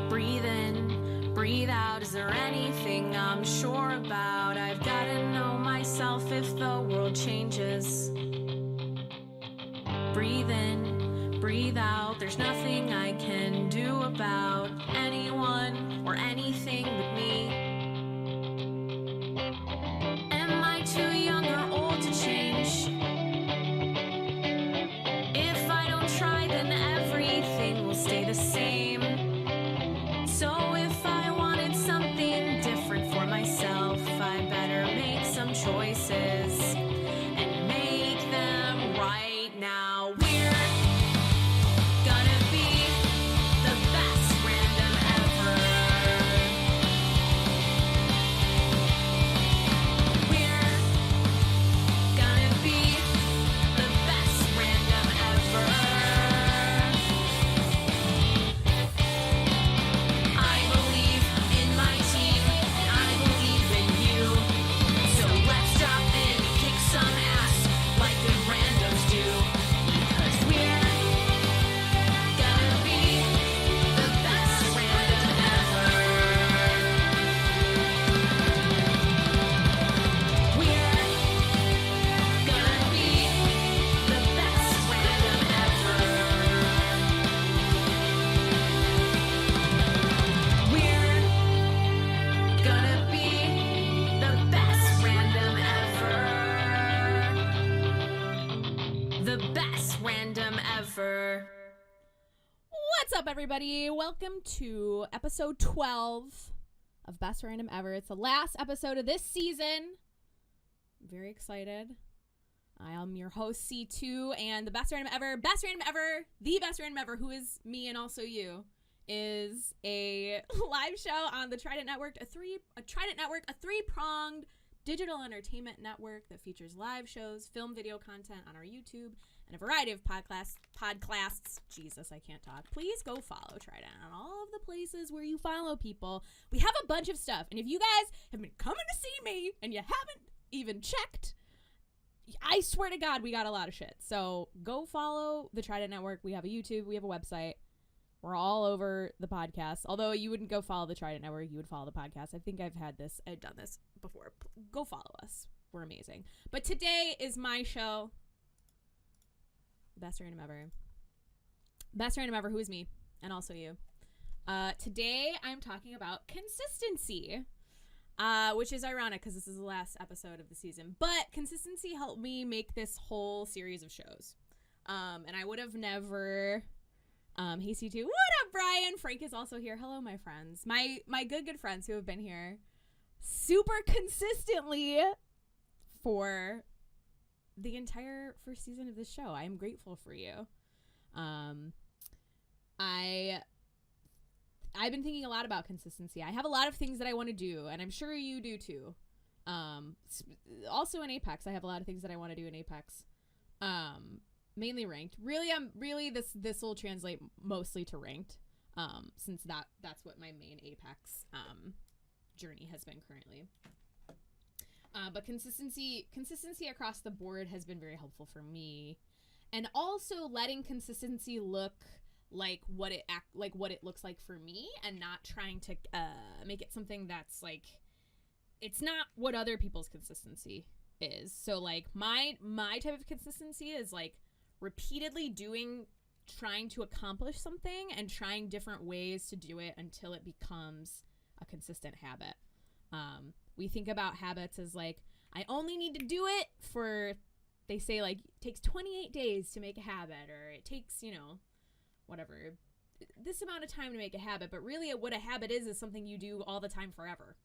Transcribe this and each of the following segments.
Breathe in, breathe out. Is there anything I'm sure about? I've gotta know myself if the world changes. Breathe in, breathe out. There's nothing I can do about anyone or anything but me. Am I too young or old to change? If I don't try, then everything will stay the same. So if I wanted something different for myself, I better make some choices and make them right now. We're gonna be the best random ever. We're gonna be the best random ever. I believe in my team, and I believe in you. So let's drop in and kick some ass like good randoms do. Because we're gonna be the best random ever. We're gonna be the best random ever. We're gonna be the best random ever. The best random ever. What's up, everybody? Welcome to episode 12 of Best Random Ever. It's the last episode of this season. I'm very excited. I am your host, C2, and the Best Random Ever, the Best Random Ever, who is me and also you, is a live show on the Trident Network, a three-pronged digital entertainment network that features live shows, film, video content on our YouTube, and a variety of podcasts. Jesus, I can't talk. Please go follow Trident on all of the places where you follow people. We have a bunch of stuff, and if you guys have been coming to see me and you haven't even checked, I swear to God, we got a lot of shit. So go follow the Trident Network. We have a YouTube. We have a website. We're all over the podcast. Although you wouldn't go follow the Trident Network, you would follow the podcast. I think I've done this before. Go follow us. We're amazing. But today is my show. Best Random Ever. Best Random Ever, who is me, and also you. Today I'm talking about consistency. Which is ironic because this is the last episode of the season. But consistency helped me make this whole series of shows. And I would have never... hey C2, what up, Brian? Frank is also here. Hello, my friends. My good friends who have been here super consistently for the entire first season of this show. I am grateful for you. I've been thinking a lot about consistency. I have a lot of things that I want to do, and I'm sure you do too. Also in Apex, I have a lot of things that I want to do in Apex. Mainly ranked. Really this will translate mostly to ranked. Since that's what my main Apex journey has been currently. But consistency across the board has been very helpful for me, and also letting consistency look like what it looks like for me, and not trying to make it something that's like it's not what other people's consistency is. So like my type of consistency is like repeatedly trying to accomplish something and trying different ways to do it until it becomes a consistent habit. We think about habits as like, I only need to do it for, they say like, it takes 28 days to make a habit, or it takes, whatever, this amount of time to make a habit. But really what a habit is something you do all the time forever.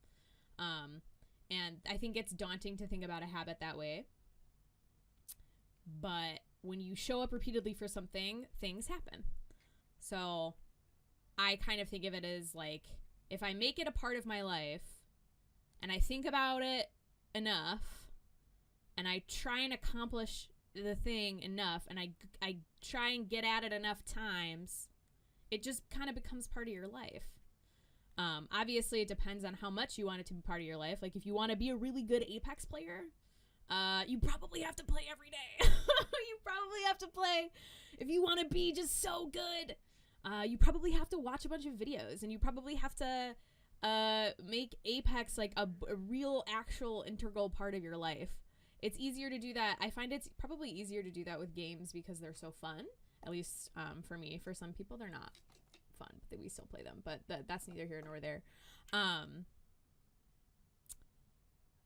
And I think it's daunting to think about a habit that way. But when you show up repeatedly for something, things happen. So I kind of think of it as like, if I make it a part of my life and I think about it enough and I try and accomplish the thing enough and I try and get at it enough times, it just kind of becomes part of your life. Obviously, it depends on how much you want it to be part of your life. Like, if you want to be a really good Apex player, you probably have to play every day. You probably have to play if you want to be just so good. You probably have to watch a bunch of videos, and you probably have to make Apex like a real, actual, integral part of your life. It's easier to do that. I find it's probably easier to do that with games because they're so fun. At least for me. For some people, they're not fun, but we still play them. But that's neither here nor there.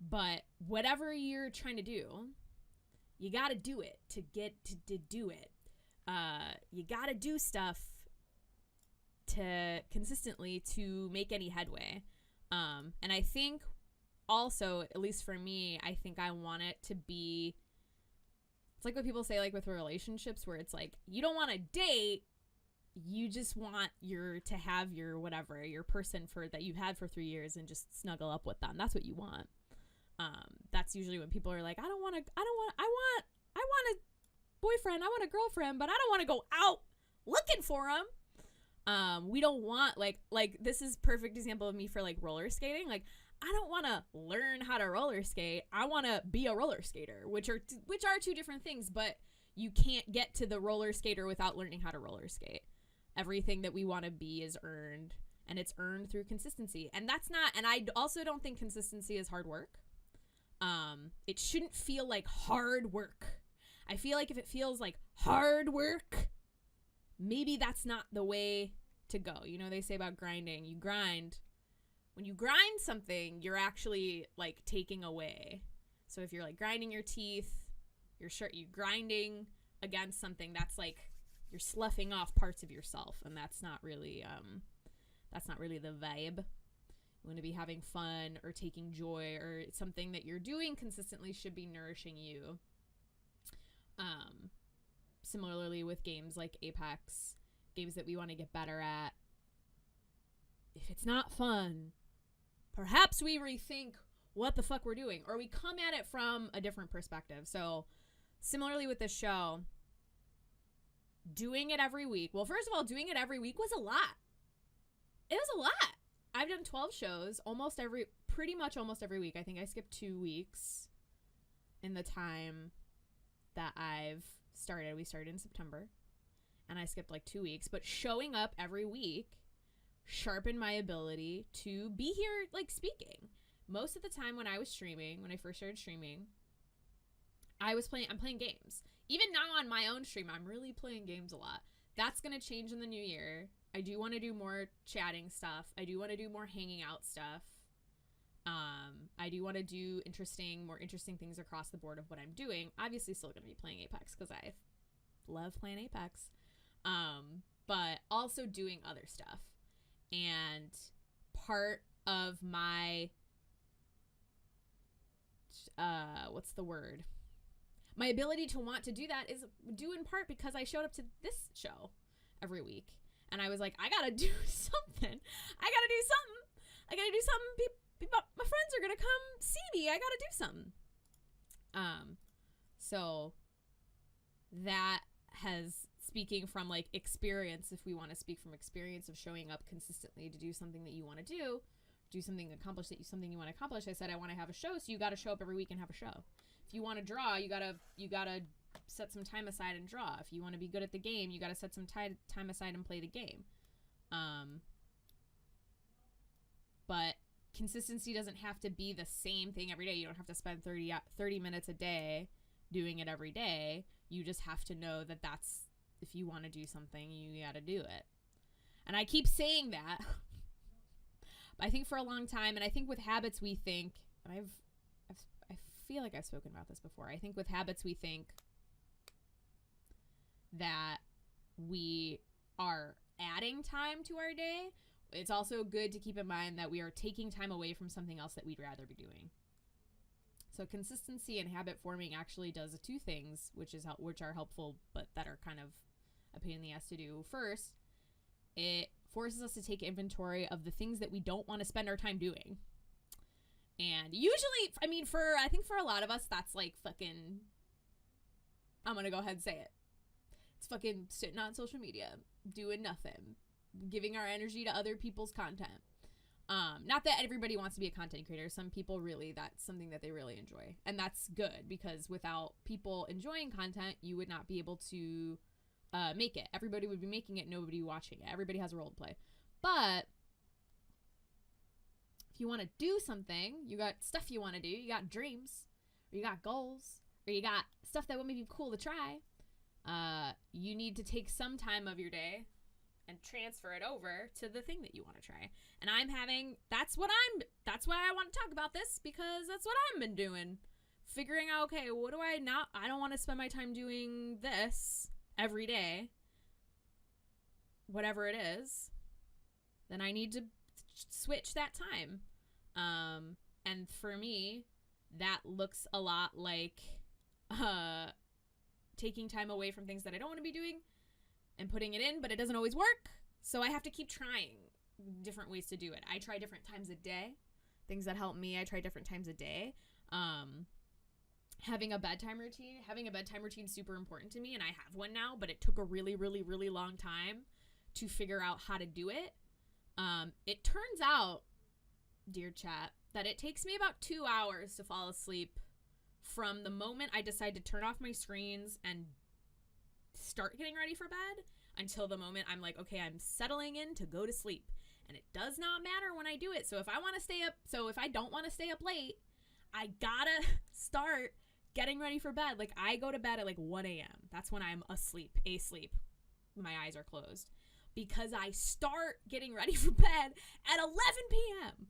But whatever you're trying to do, you got to do it to get to do it. You got to do stuff to consistently to make any headway. And I think also, at least for me, I think I want it to be, it's like what people say, like with relationships, where it's like, you don't want to date, you just want to have your whatever, your person for that you've had for 3 years and just snuggle up with them. That's what you want. That's usually when people are like, I want a boyfriend, I want a girlfriend, but I don't want to go out looking for them. We don't want like this is perfect example of me for like roller skating. Like, I don't want to learn how to roller skate. I want to be a roller skater, which are two different things, but you can't get to the roller skater without learning how to roller skate. Everything that we want to be is earned, and it's earned through consistency. And that's not, and I also don't think consistency is hard work. It shouldn't feel like hard work. I feel like if it feels like hard work, maybe that's not the way to go. You know, they say about grinding, you grind. When you grind something, you're actually like taking away. So if you're like grinding your teeth, you're grinding against something, that's like you're sloughing off parts of yourself, and that's not really the vibe. You want to be having fun or taking joy, or something that you're doing consistently should be nourishing you. Similarly with games like Apex, games that we want to get better at. If it's not fun, perhaps we rethink what the fuck we're doing, or we come at it from a different perspective. So similarly with this show, doing it every week. Well, first of all, doing it every week was a lot. It was a lot. I've done 12 shows pretty much almost every week. I think I skipped 2 weeks in the time that I've started. We started in September, and I skipped like 2 weeks, but showing up every week sharpened my ability to be here, like, speaking. Most of the time when I was streaming, when I first started streaming, I'm playing games. Even now on my own stream, I'm really playing games a lot. That's going to change in the new year. I do want to do more chatting stuff. I do want to do more hanging out stuff. I do want to do more interesting things across the board of what I'm doing. Obviously still going to be playing Apex because I love playing Apex. But also doing other stuff. And part of my, what's the word? My ability to want to do that is due in part because I showed up to this show every week. And I was like, I gotta do something. People, my friends are gonna come see me. I gotta do something. So that has, speaking from like experience, if we want to speak from experience of showing up consistently to do something that you want to do something, accomplish something you want to accomplish. I said, I want to have a show. So you got to show up every week and have a show. If you want to draw, you gotta set some time aside and draw. If you want to be good at the game, you got to set some time aside and play the game. But consistency doesn't have to be the same thing every day. You don't have to spend 30 minutes a day doing it every day. You just have to know that that's, if you want to do something, you got to do it. And I keep saying that. I think for a long time, and I think with habits we think, and I feel like I've spoken about this before. I think with habits we think that we are adding time to our day. It's also good to keep in mind that we are taking time away from something else that we'd rather be doing. So consistency and habit forming actually does two things, which are helpful, but that are kind of a pain in the ass to do. First, it forces us to take inventory of the things that we don't want to spend our time doing. And usually, I think for a lot of us, that's like fucking, I'm going to go ahead and say it. It's fucking sitting on social media, doing nothing, giving our energy to other people's content. Not that everybody wants to be a content creator. Some people really, that's something that they really enjoy. And that's good, because without people enjoying content, you would not be able to make it. Everybody would be making it, nobody watching it. Everybody has a role to play. But if you want to do something, you got stuff you want to do, you got dreams, or you got goals, or you got stuff that would be cool to try, you need to take some time of your day and transfer it over to the thing that you want to try. And that's why I want to talk about this, because that's what I've been doing. Figuring out, okay, I don't want to spend my time doing this every day, whatever it is, then I need to switch that time. And for me, that looks a lot like taking time away from things that I don't want to be doing and putting it in, but it doesn't always work. So I have to keep trying different ways to do it. I try different times a day. Things that help me, I try different times a day. Having a bedtime routine is super important to me, and I have one now, but it took a really, really, really long time to figure out how to do it. It turns out, dear chat, that it takes me about 2 hours to fall asleep from the moment I decide to turn off my screens and start getting ready for bed until the moment I'm like, okay, I'm settling in to go to sleep. And it does not matter when I do it. So if I don't want to stay up late, I gotta start getting ready for bed. Like, I go to bed at like 1 a.m. That's when I'm asleep. My eyes are closed. Because I start getting ready for bed at 11 p.m.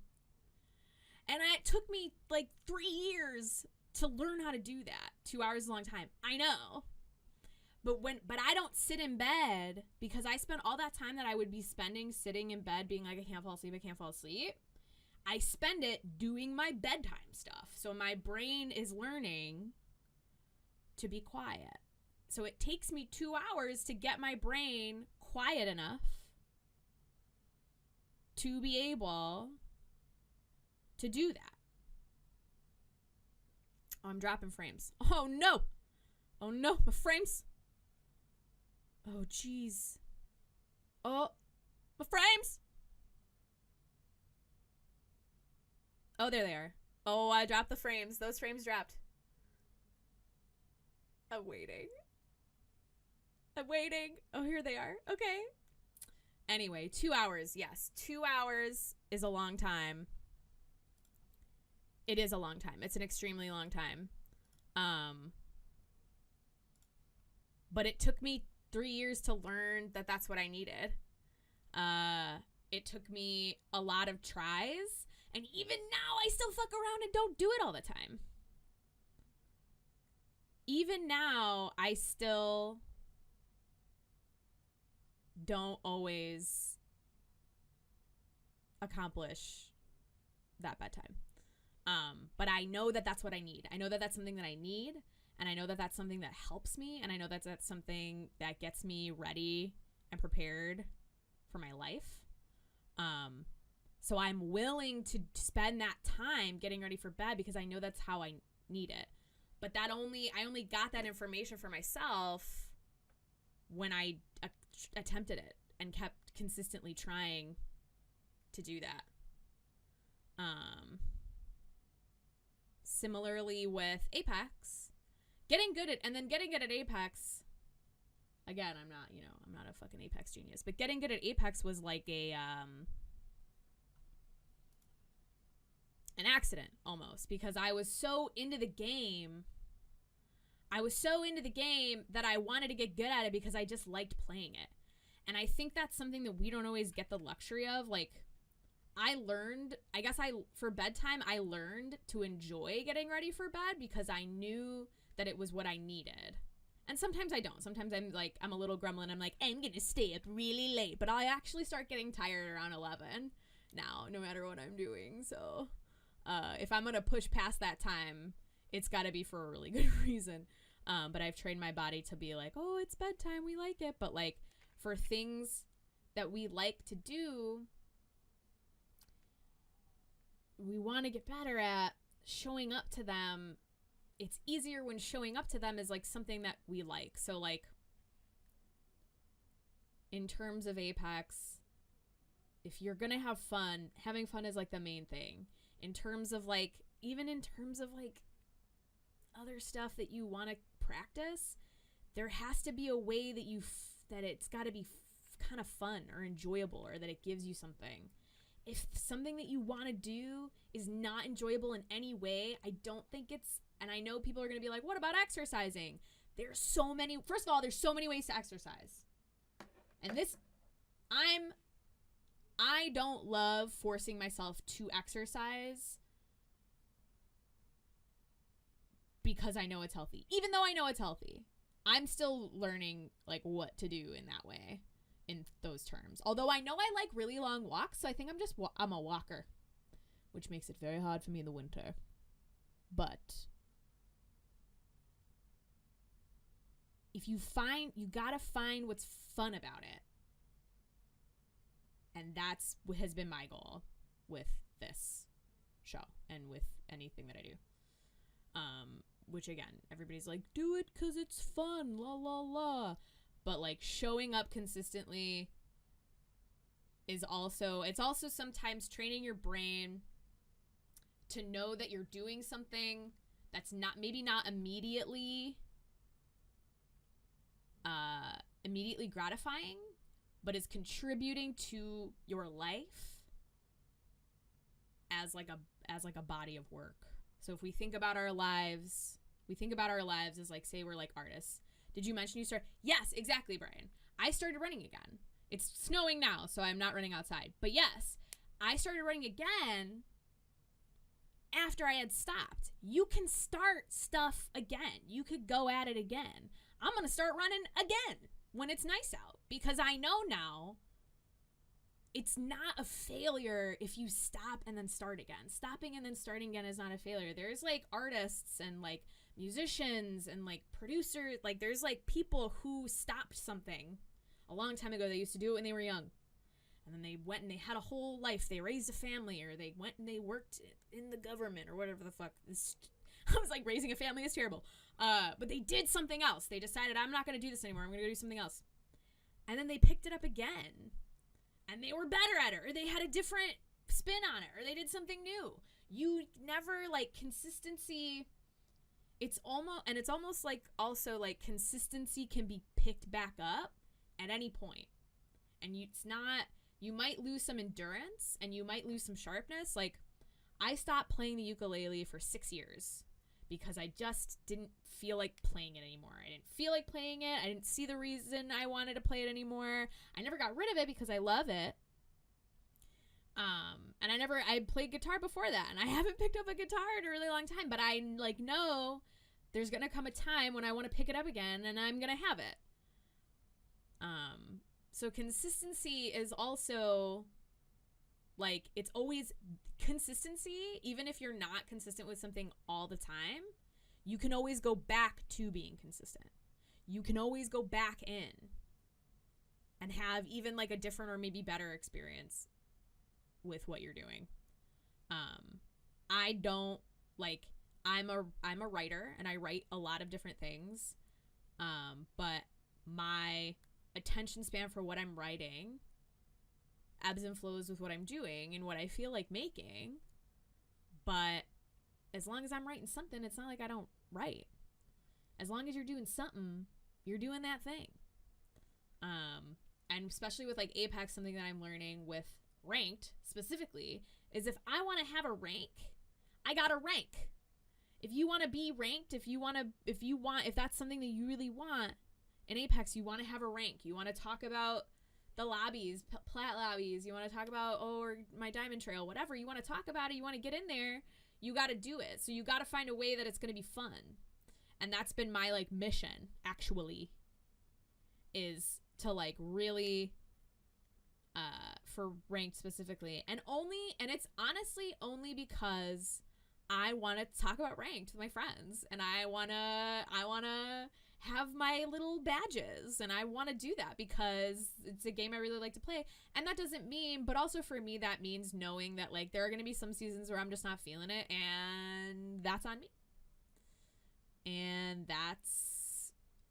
And it took me like 3 years to learn how to do that. 2 hours is a long time. I know. But I don't sit in bed, because I spent all that time that I would be spending sitting in bed being like, I can't fall asleep. I spend it doing my bedtime stuff. So my brain is learning to be quiet. So it takes me 2 hours to get my brain quiet enough to be able to do that. Oh, I'm dropping frames. Oh no, my frames. Oh, jeez. Oh, my frames. Oh, there they are. Oh, I dropped the frames. Those frames dropped. I'm waiting. Oh, here they are. Okay. Anyway, 2 hours. Yes, 2 hours is a long time. It is a long time. It's an extremely long time. But it took me 3 years to learn that that's what I needed. It took me a lot of tries. And even now, I still fuck around and don't do it all the time. Even now, I still don't always accomplish that bedtime. But I know that that's what I need. I know that that's something that I need. And I know that that's something that helps me. And I know that that's something that gets me ready and prepared for my life. So I'm willing to spend that time getting ready for bed because I know that's how I need it. But I only got that information for myself when I attempted it and kept consistently trying to do that. Similarly with Apex, getting good at Apex. Again, I'm not a fucking Apex genius, but getting good at Apex was like an accident almost, because I was so into the game that I wanted to get good at it because I just liked playing it. And I think that's something that we don't always get the luxury of. Like, for bedtime, I learned to enjoy getting ready for bed because I knew that it was what I needed. And sometimes I don't. Sometimes I'm a little gremlin. I'm like, I'm going to stay up really late. But I actually start getting tired around 11 now, no matter what I'm doing. So if I'm going to push past that time, it's got to be for a really good reason. But I've trained my body to be like, oh, it's bedtime. We like it. But like for things that we like to do, we want to get better at showing up to them. It's easier when showing up to them is like something that we like. So like in terms of Apex, if you're going to have fun, having fun is like the main thing. In terms of like other stuff that you want to practice, there has to be a way that you it's got to be kind of fun or enjoyable, or that it gives you something. If something that you want to do is not enjoyable in any way, I don't think it's, and I know people are going to be like, what about exercising? There's so many, first of all, there's so many ways to exercise. And I don't love forcing myself to exercise because I know it's healthy. Even though I know it's healthy, I'm still learning like what to do in that way, in those terms. Although I know I like really long walks, so I think I'm a walker, which makes it very hard for me in the winter. But if you gotta find what's fun about it. And that's what has been my goal with this show and with anything that I do. Which again, everybody's like, do it because it's fun, la la la. But like showing up consistently it's also sometimes training your brain to know that you're doing something that's not immediately gratifying, but is contributing to your life as like a body of work. So if we think about our lives as like, say we're like artists. Did you mention you start? Yes, exactly, Brian. I started running again. It's snowing now, so I'm not running outside. But yes, I started running again after I had stopped. You can start stuff again. You could go at it again. I'm going to start running again when it's nice out, because I know now it's not a failure if you stop and then start again. Stopping and then starting again is not a failure. There's like artists and like musicians and like producers, like there's like people who stopped something a long time ago. They used to do it when they were young, and then they went and they had a whole life. They raised a family, or they went and they worked in the government or whatever the fuck. I was like, raising a family is terrible. But they did something else. They decided, I'm not going to do this anymore. I'm going to go do something else. And then they picked it up again, and they were better at it, or they had a different spin on it, or they did something new. You never, like, consistency, it's almost like also like consistency can be picked back up at any point. And you might lose some endurance and you might lose some sharpness. Like, I stopped playing the ukulele for 6 years because I just didn't feel like playing it anymore. I didn't feel like playing it. I didn't see the reason I wanted to play it anymore. I never got rid of it because I love it. And I played guitar before that, and I haven't picked up a guitar in a really long time, but I like know there's going to come a time when I want to pick it up again, and I'm going to have it. So consistency is also like, it's always consistency. Even if you're not consistent with something all the time, you can always go back to being consistent. You can always go back in and have even like a different or maybe better experience with what you're doing. I'm a writer, and I write a lot of different things. But my attention span for what I'm writing ebbs and flows with what I'm doing and what I feel like making. But as long as I'm writing something, it's not like I don't write. As long as you're doing something, you're doing that thing. And especially with like Apex, something that I'm learning with ranked specifically is, if I want to have a rank, I gotta rank. If you want to be ranked, if that's something that you really want in Apex, you want to have a rank. You want to talk about the lobbies, plat lobbies. You want to talk about, or my diamond trail, whatever. You want to talk about it. You want to get in there. You got to do it. So you got to find a way that it's going to be fun. And that's been my like mission, actually, is to like really, for ranked specifically, and it's honestly only because I want to talk about ranked with my friends, and I want to have my little badges, and I want to do that because it's a game I really like to play. And that doesn't mean, but also for me, that means knowing that like there are going to be some seasons where I'm just not feeling it, and that's on me. And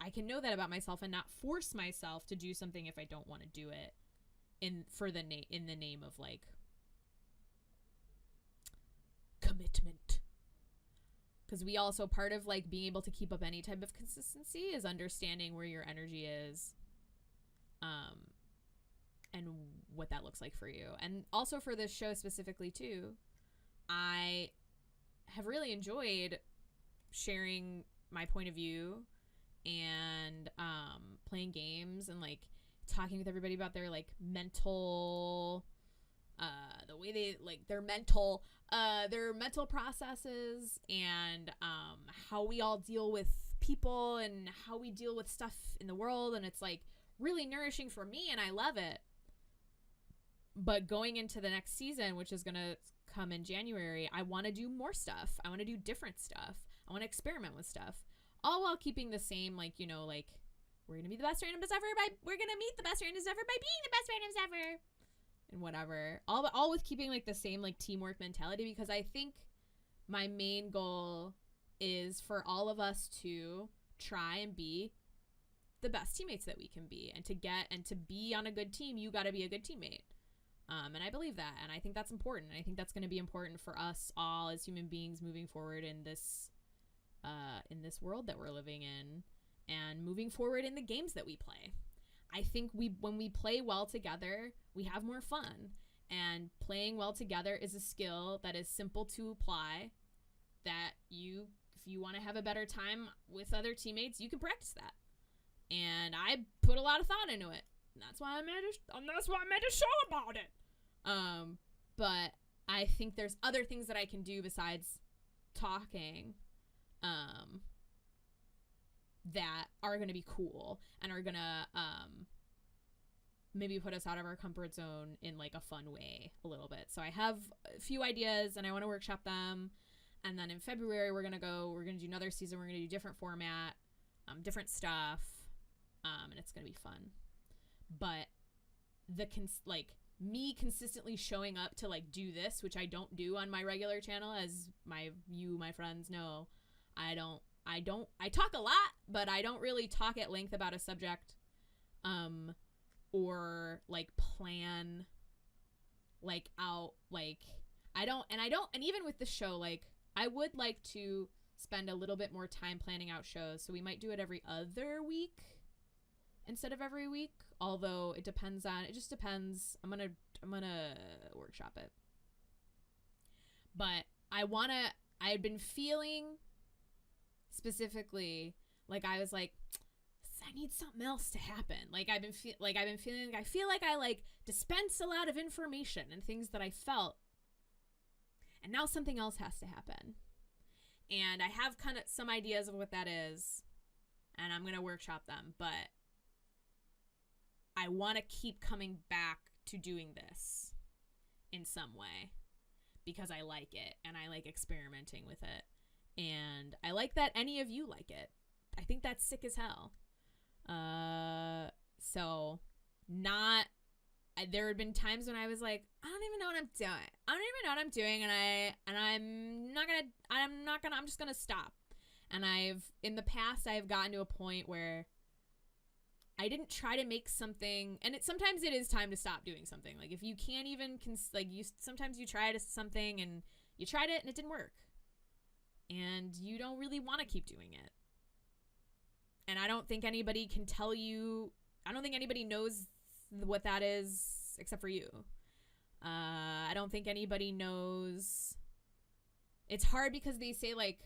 I can know that about myself and not force myself to do something if I don't want to do it in the name of like commitment. Because we also, part of like being able to keep up any type of consistency is understanding where your energy is and what that looks like for you. And also for this show specifically too, I have really enjoyed sharing my point of view and playing games and like talking with everybody about their like mental the way they like their mental processes and how we all deal with people and how we deal with stuff in the world, and it's like really nourishing for me and I love it. But going into the next season, which is gonna come in January, I want to do more stuff. I want to do different stuff. I want to experiment with stuff, all while keeping the same, like, you know, like, we're gonna be the best randoms ever we're gonna meet the best randoms ever by being the best randoms ever, and whatever. All with keeping like the same like teamwork mentality, because I think my main goal is for all of us to try and be the best teammates that we can be, and to be on a good team, you got to be a good teammate. And I believe that, and I think that's important. And I think that's going to be important for us all as human beings moving forward in this world that we're living in, and moving forward in the games that we play. I think when we play well together, we have more fun. And playing well together is a skill that is simple to apply, that if you want to have a better time with other teammates, you can practice that. And I put a lot of thought into it. And that's why I made a show about it. But I think there's other things that I can do besides talking, that are going to be cool and are going to, maybe put us out of our comfort zone in like a fun way a little bit. So I have a few ideas and I want to workshop them. And then in February, we're going to do another season. We're going to do different format, different stuff. And it's going to be fun. But me consistently showing up to like do this, which I don't do on my regular channel, as my friends know, I talk a lot, but I don't really talk at length about a subject, or like plan like out, like and even with the show, like I would like to spend a little bit more time planning out shows, so we might do it every other week instead of every week, although it just depends. I'm gonna workshop it. But I had been feeling specifically like I was like, I need something else to happen. Like I've been feeling like I feel like I like dispense a lot of information and things that I felt, and now something else has to happen. And I have kind of some ideas of what that is, and I'm gonna workshop them, but I want to keep coming back to doing this in some way because I like it and I like experimenting with it, and I like that any of you like it. I think that's sick as hell. So there had been times when I was like, I don't even know what I'm doing. I'm just gonna stop. And in the past, I've gotten to a point where I didn't try to make something, and sometimes it is time to stop doing something. Like if you can't even, sometimes you try something and you tried it and it didn't work. And you don't really want to keep doing it. And I don't think anybody can tell you, I don't think anybody knows what that is except for you. I don't think anybody knows. It's hard because they say like,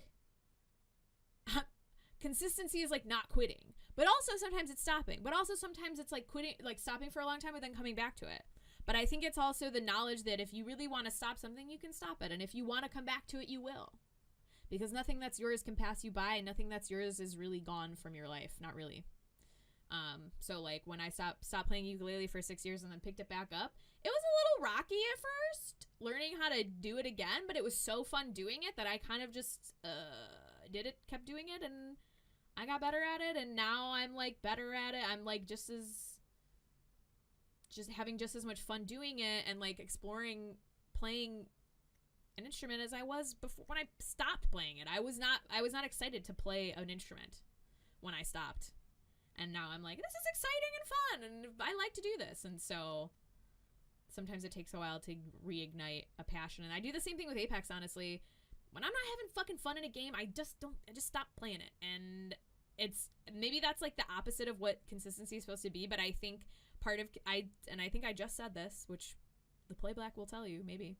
consistency is like not quitting. But also sometimes it's stopping. But also sometimes it's like quitting, like stopping for a long time and then coming back to it. But I think it's also the knowledge that if you really want to stop something, you can stop it. And if you want to come back to it, you will. Because nothing that's yours can pass you by, and nothing that's yours is really gone from your life. Not really. So like when I stopped playing ukulele for 6 years and then picked it back up, it was a little rocky at first, learning how to do it again, but it was so fun doing it that I kind of just kept doing it, and I got better at it, and now I'm like better at it. I'm like just having just as much fun doing it and like exploring playing an instrument as I was before when I stopped playing it. I was not excited to play an instrument when I stopped. And now I'm like, this is exciting and fun, and I like to do this. And so sometimes it takes a while to reignite a passion. And I do the same thing with Apex, honestly. When I'm not having fucking fun in a game, I just stop playing it. And it's maybe that's like the opposite of what consistency is supposed to be, but I think I think I just said this, which the Play Black will tell you, maybe.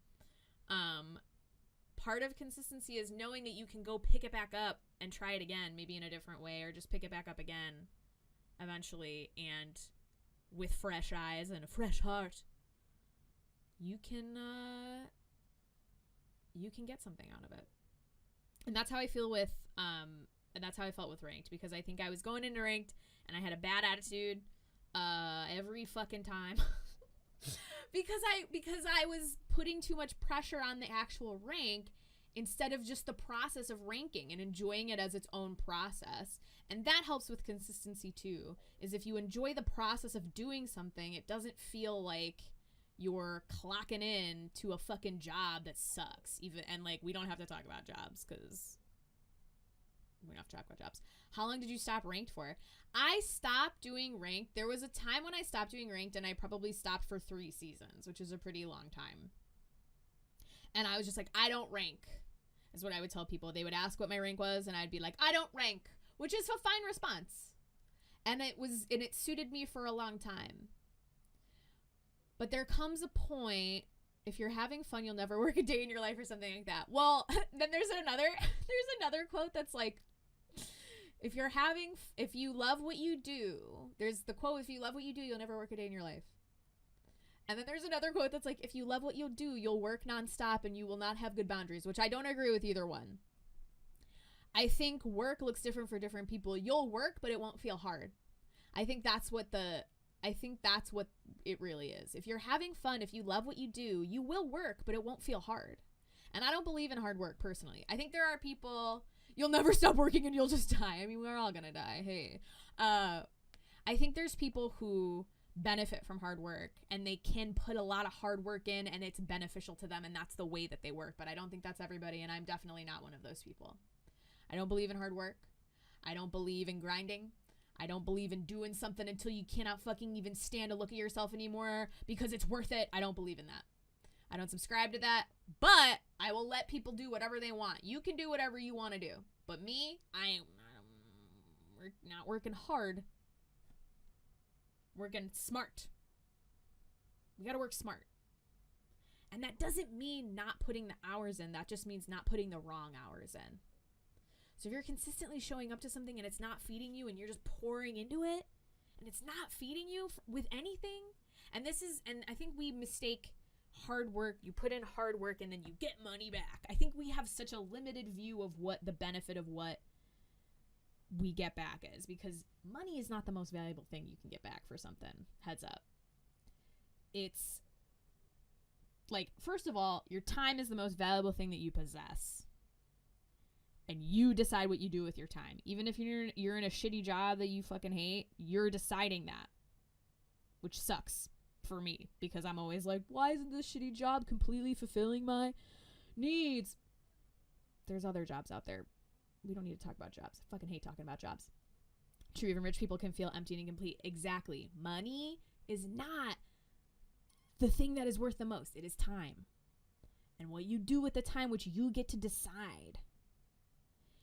Part of consistency is knowing that you can go pick it back up and try it again, maybe in a different way, or just pick it back up again eventually, and with fresh eyes and a fresh heart, you can get something out of it. And that's how I feel with and that's how I felt with ranked, because I think I was going into ranked and I had a bad attitude every fucking time. because I was putting too much pressure on the actual rank instead of just the process of ranking and enjoying it as its own process. And that helps with consistency too, is if you enjoy the process of doing something, it doesn't feel like you're clocking in to a fucking job that sucks. And like, we don't have to talk about jobs because we don't have to talk about jobs. How long did you stop ranked for? I stopped doing ranked. There was a time when I stopped doing ranked, and I probably stopped for 3 seasons, which is a pretty long time. And I was just like, I don't rank, is what I would tell people. They would ask what my rank was, and I'd be like, I don't rank, which is a fine response. And it suited me for a long time. But there comes a point, if you're having fun, you'll never work a day in your life, or something like that. Well, then there's another quote that's like, if you love what you do, there's the quote, if you love what you do, you'll never work a day in your life. And then there's another quote that's like, if you love what you'll do, you'll work nonstop and you will not have good boundaries, which I don't agree with either one. I think work looks different for different people. You'll work, but it won't feel hard. I think that's what it really is. If you're having fun, if you love what you do, you will work, but it won't feel hard. And I don't believe in hard work personally. I think there are people, you'll never stop working and you'll just die. I mean, we're all gonna die. Hey. I think there's people who benefit from hard work and they can put a lot of hard work in and it's beneficial to them and that's the way that they work. But I don't think that's everybody, and I'm definitely not one of those people. I don't believe in hard work. I don't believe in grinding. I don't believe in doing something until you cannot fucking even stand to look at yourself anymore because it's worth it. I don't believe in that. I don't subscribe to that, but I will let people do whatever they want. You can do whatever you want to do. But me, we're not working hard. Working smart. We got to work smart. And that doesn't mean not putting the hours in. That just means not putting the wrong hours in. So if you're consistently showing up to something and it's not feeding you and you're just pouring into it and it's not feeding you with anything, and I think we mistake hard work. You put in hard work and then you get money back. I think we have such a limited view of what the benefit of what we get back is, because money is not the most valuable thing you can get back for something. Heads up. It's like, first of all, your time is the most valuable thing that you possess. And you decide what you do with your time. Even if you're in a shitty job that you fucking hate, you're deciding that. Which sucks for me, because I'm always like, why isn't this shitty job completely fulfilling my needs? There's other jobs out there. We don't need to talk about jobs. I fucking hate talking about jobs. True, even rich people can feel empty and incomplete. Exactly. Money is not the thing that is worth the most. It is time. And what you do with the time, which you get to decide.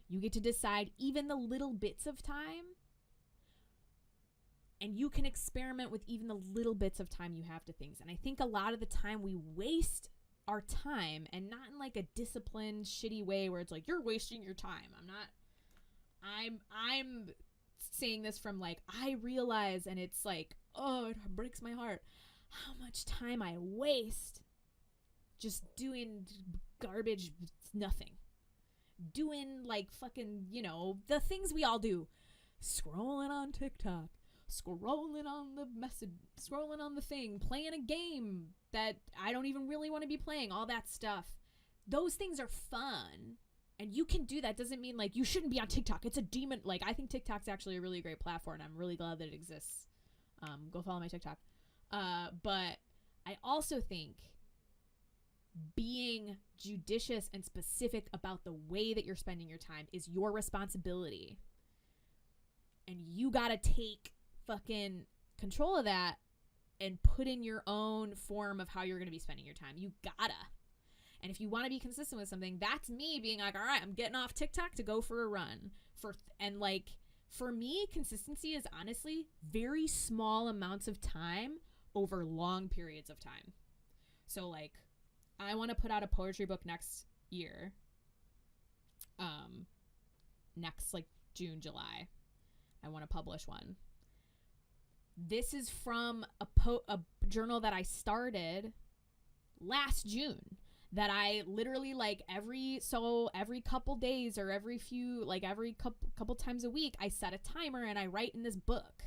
You get to decide even the little bits of time, and you can experiment with even the little bits of time you have to things. And I think a lot of the time we waste our time, and not in like a disciplined, shitty way where it's like, you're wasting your time. I'm saying this from like, I realize, and it's like, oh, it breaks my heart how much time I waste just doing garbage, nothing. Doing like fucking, the things we all do. Scrolling on TikTok, scrolling on the message, scrolling on the thing, playing a game that I don't even really want to be playing, all that stuff. Those things are fun. And you can do that. Doesn't mean like you shouldn't be on TikTok. It's a demon. Like, I think TikTok's actually a really great platform. I'm really glad that it exists. Go follow my TikTok. But I also think being judicious and specific about the way that you're spending your time is your responsibility. And you gotta take fucking control of that and put in your own form of how you're gonna be spending your time. You gotta. And if you want to be consistent with something, that's me being like, all right, I'm getting off TikTok to go for a run. And like For me, consistency is honestly very small amounts of time over long periods of time. So like, I want to put out a poetry book next year. Next like June, July. I want to publish one. This is from a journal that I started last June, that I literally like every couple days or every couple times a week, I set a timer and I write in this book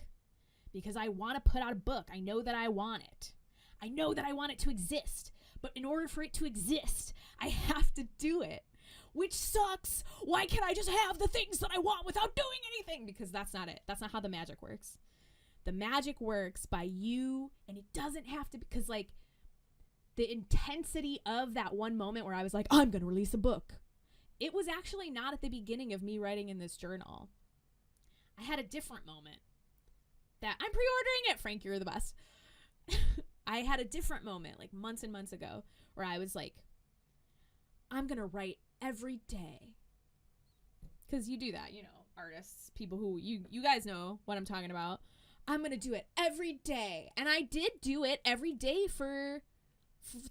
because I want to put out a book. I know that I want it. I know that I want it to exist, but in order for it to exist, I have to do it, which sucks. Why can't I just have the things that I want without doing anything? Because that's not it. That's not how the magic works. The magic works by you, and it doesn't have to, because like, the intensity of that one moment where I was like, I'm going to release a book. It was actually not at the beginning of me writing in this journal. I had a different moment that I'm pre-ordering it. Frank, you're the best. I had a different moment like months and months ago where I was like, I'm going to write every day. Because you do that, you know, artists, people who you guys know what I'm talking about. I'm going to do it every day. And I did do it every day for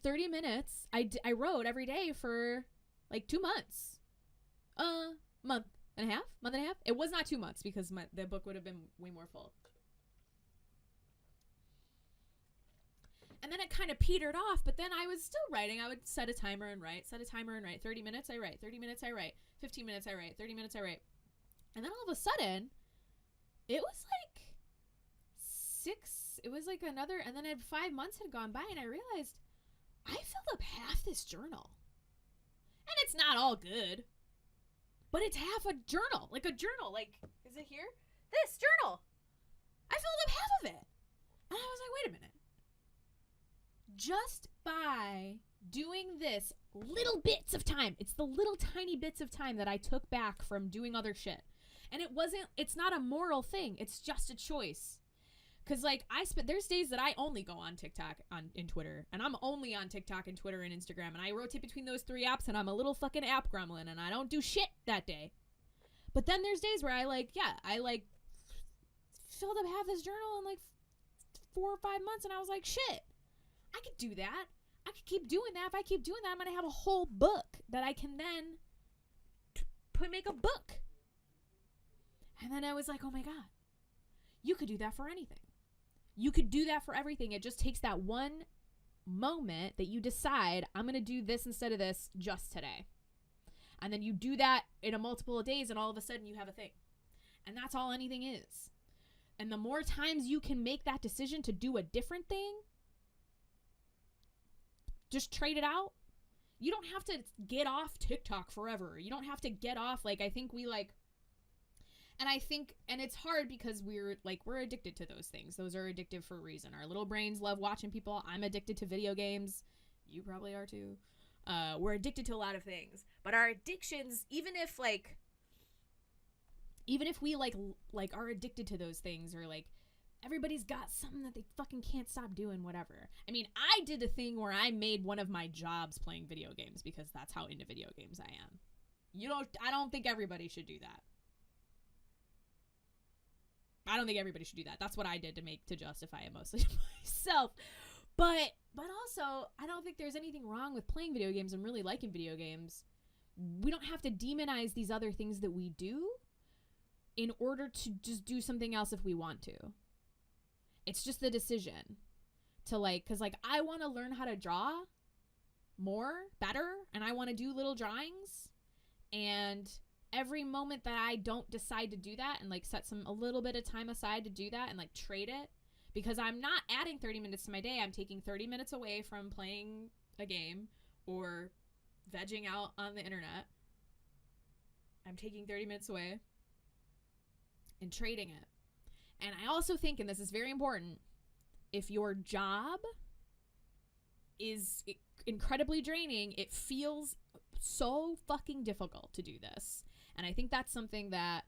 30 minutes. I wrote every day for like 2 months. Month and a half. It was not 2 months because the book would have been way more full. And then it kind of petered off, but then I was still writing. I would set a timer and write. 30 minutes I write. 30 minutes I write. 15 minutes I write. 30 minutes I write. And then all of a sudden, it was like another, and then 5 months had gone by and I realized I filled up half this journal. And it's not all good, but it's half a journal. Like a journal. Like, is it here? This journal. I filled up half of it. And I was like, wait a minute. Just by doing this little bits of time, it's the little tiny bits of time that I took back from doing other shit. And it's not a moral thing. It's just a choice. Because, like, there's days that I only go on TikTok and Twitter. And I'm only on TikTok and Twitter and Instagram. And I rotate between those 3 apps. And I'm a little fucking app gremlin. And I don't do shit that day. But then there's days where I filled up half this journal in, like, 4 or 5 months. And I was like, shit, I could do that. I could keep doing that. If I keep doing that, I'm going to have a whole book that I can then make a book. And then I was like, oh, my God. You could do that for anything. You could do that for everything. It just takes that one moment that you decide, I'm going to do this instead of this just today. And then you do that in a multiple of days, and all of a sudden you have a thing. And that's all anything is. And the more times you can make that decision to do a different thing, just trade it out. You don't have to get off TikTok forever. You don't have to get off, like, I think we, like, and it's hard because we're addicted to those things. Those are addictive for a reason. Our little brains love watching people. I'm addicted to video games. You probably are too. We're addicted to a lot of things. But our addictions, even if we are addicted to those things, or like everybody's got something that they fucking can't stop doing, whatever. I mean, I did a thing where I made one of my jobs playing video games because that's how into video games I am. I don't think everybody should do that. I don't think everybody should do that. That's what I did to justify it mostly to myself. But also, I don't think there's anything wrong with playing video games and really liking video games. We don't have to demonize these other things that we do in order to just do something else if we want to. It's just the decision to because I want to learn how to draw better, and I want to do little drawings, and every moment that I don't decide to do that and set a little bit of time aside to do that and trade it, because I'm not adding 30 minutes to my day. I'm taking 30 minutes away from playing a game or vegging out on the internet. I'm taking 30 minutes away and trading it. And I also think, and this is very important, if your job is incredibly draining, it feels so fucking difficult to do this. And I think that's something that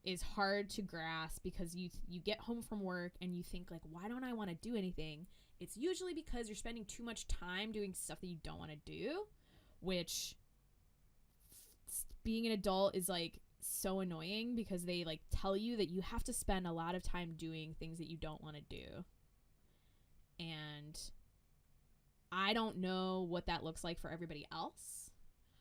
is hard to grasp, because you get home from work and you think why don't I want to do anything? It's usually because you're spending too much time doing stuff that you don't want to do, which being an adult is so annoying because they like tell you that you have to spend a lot of time doing things that you don't want to do. And I don't know what that looks like for everybody else,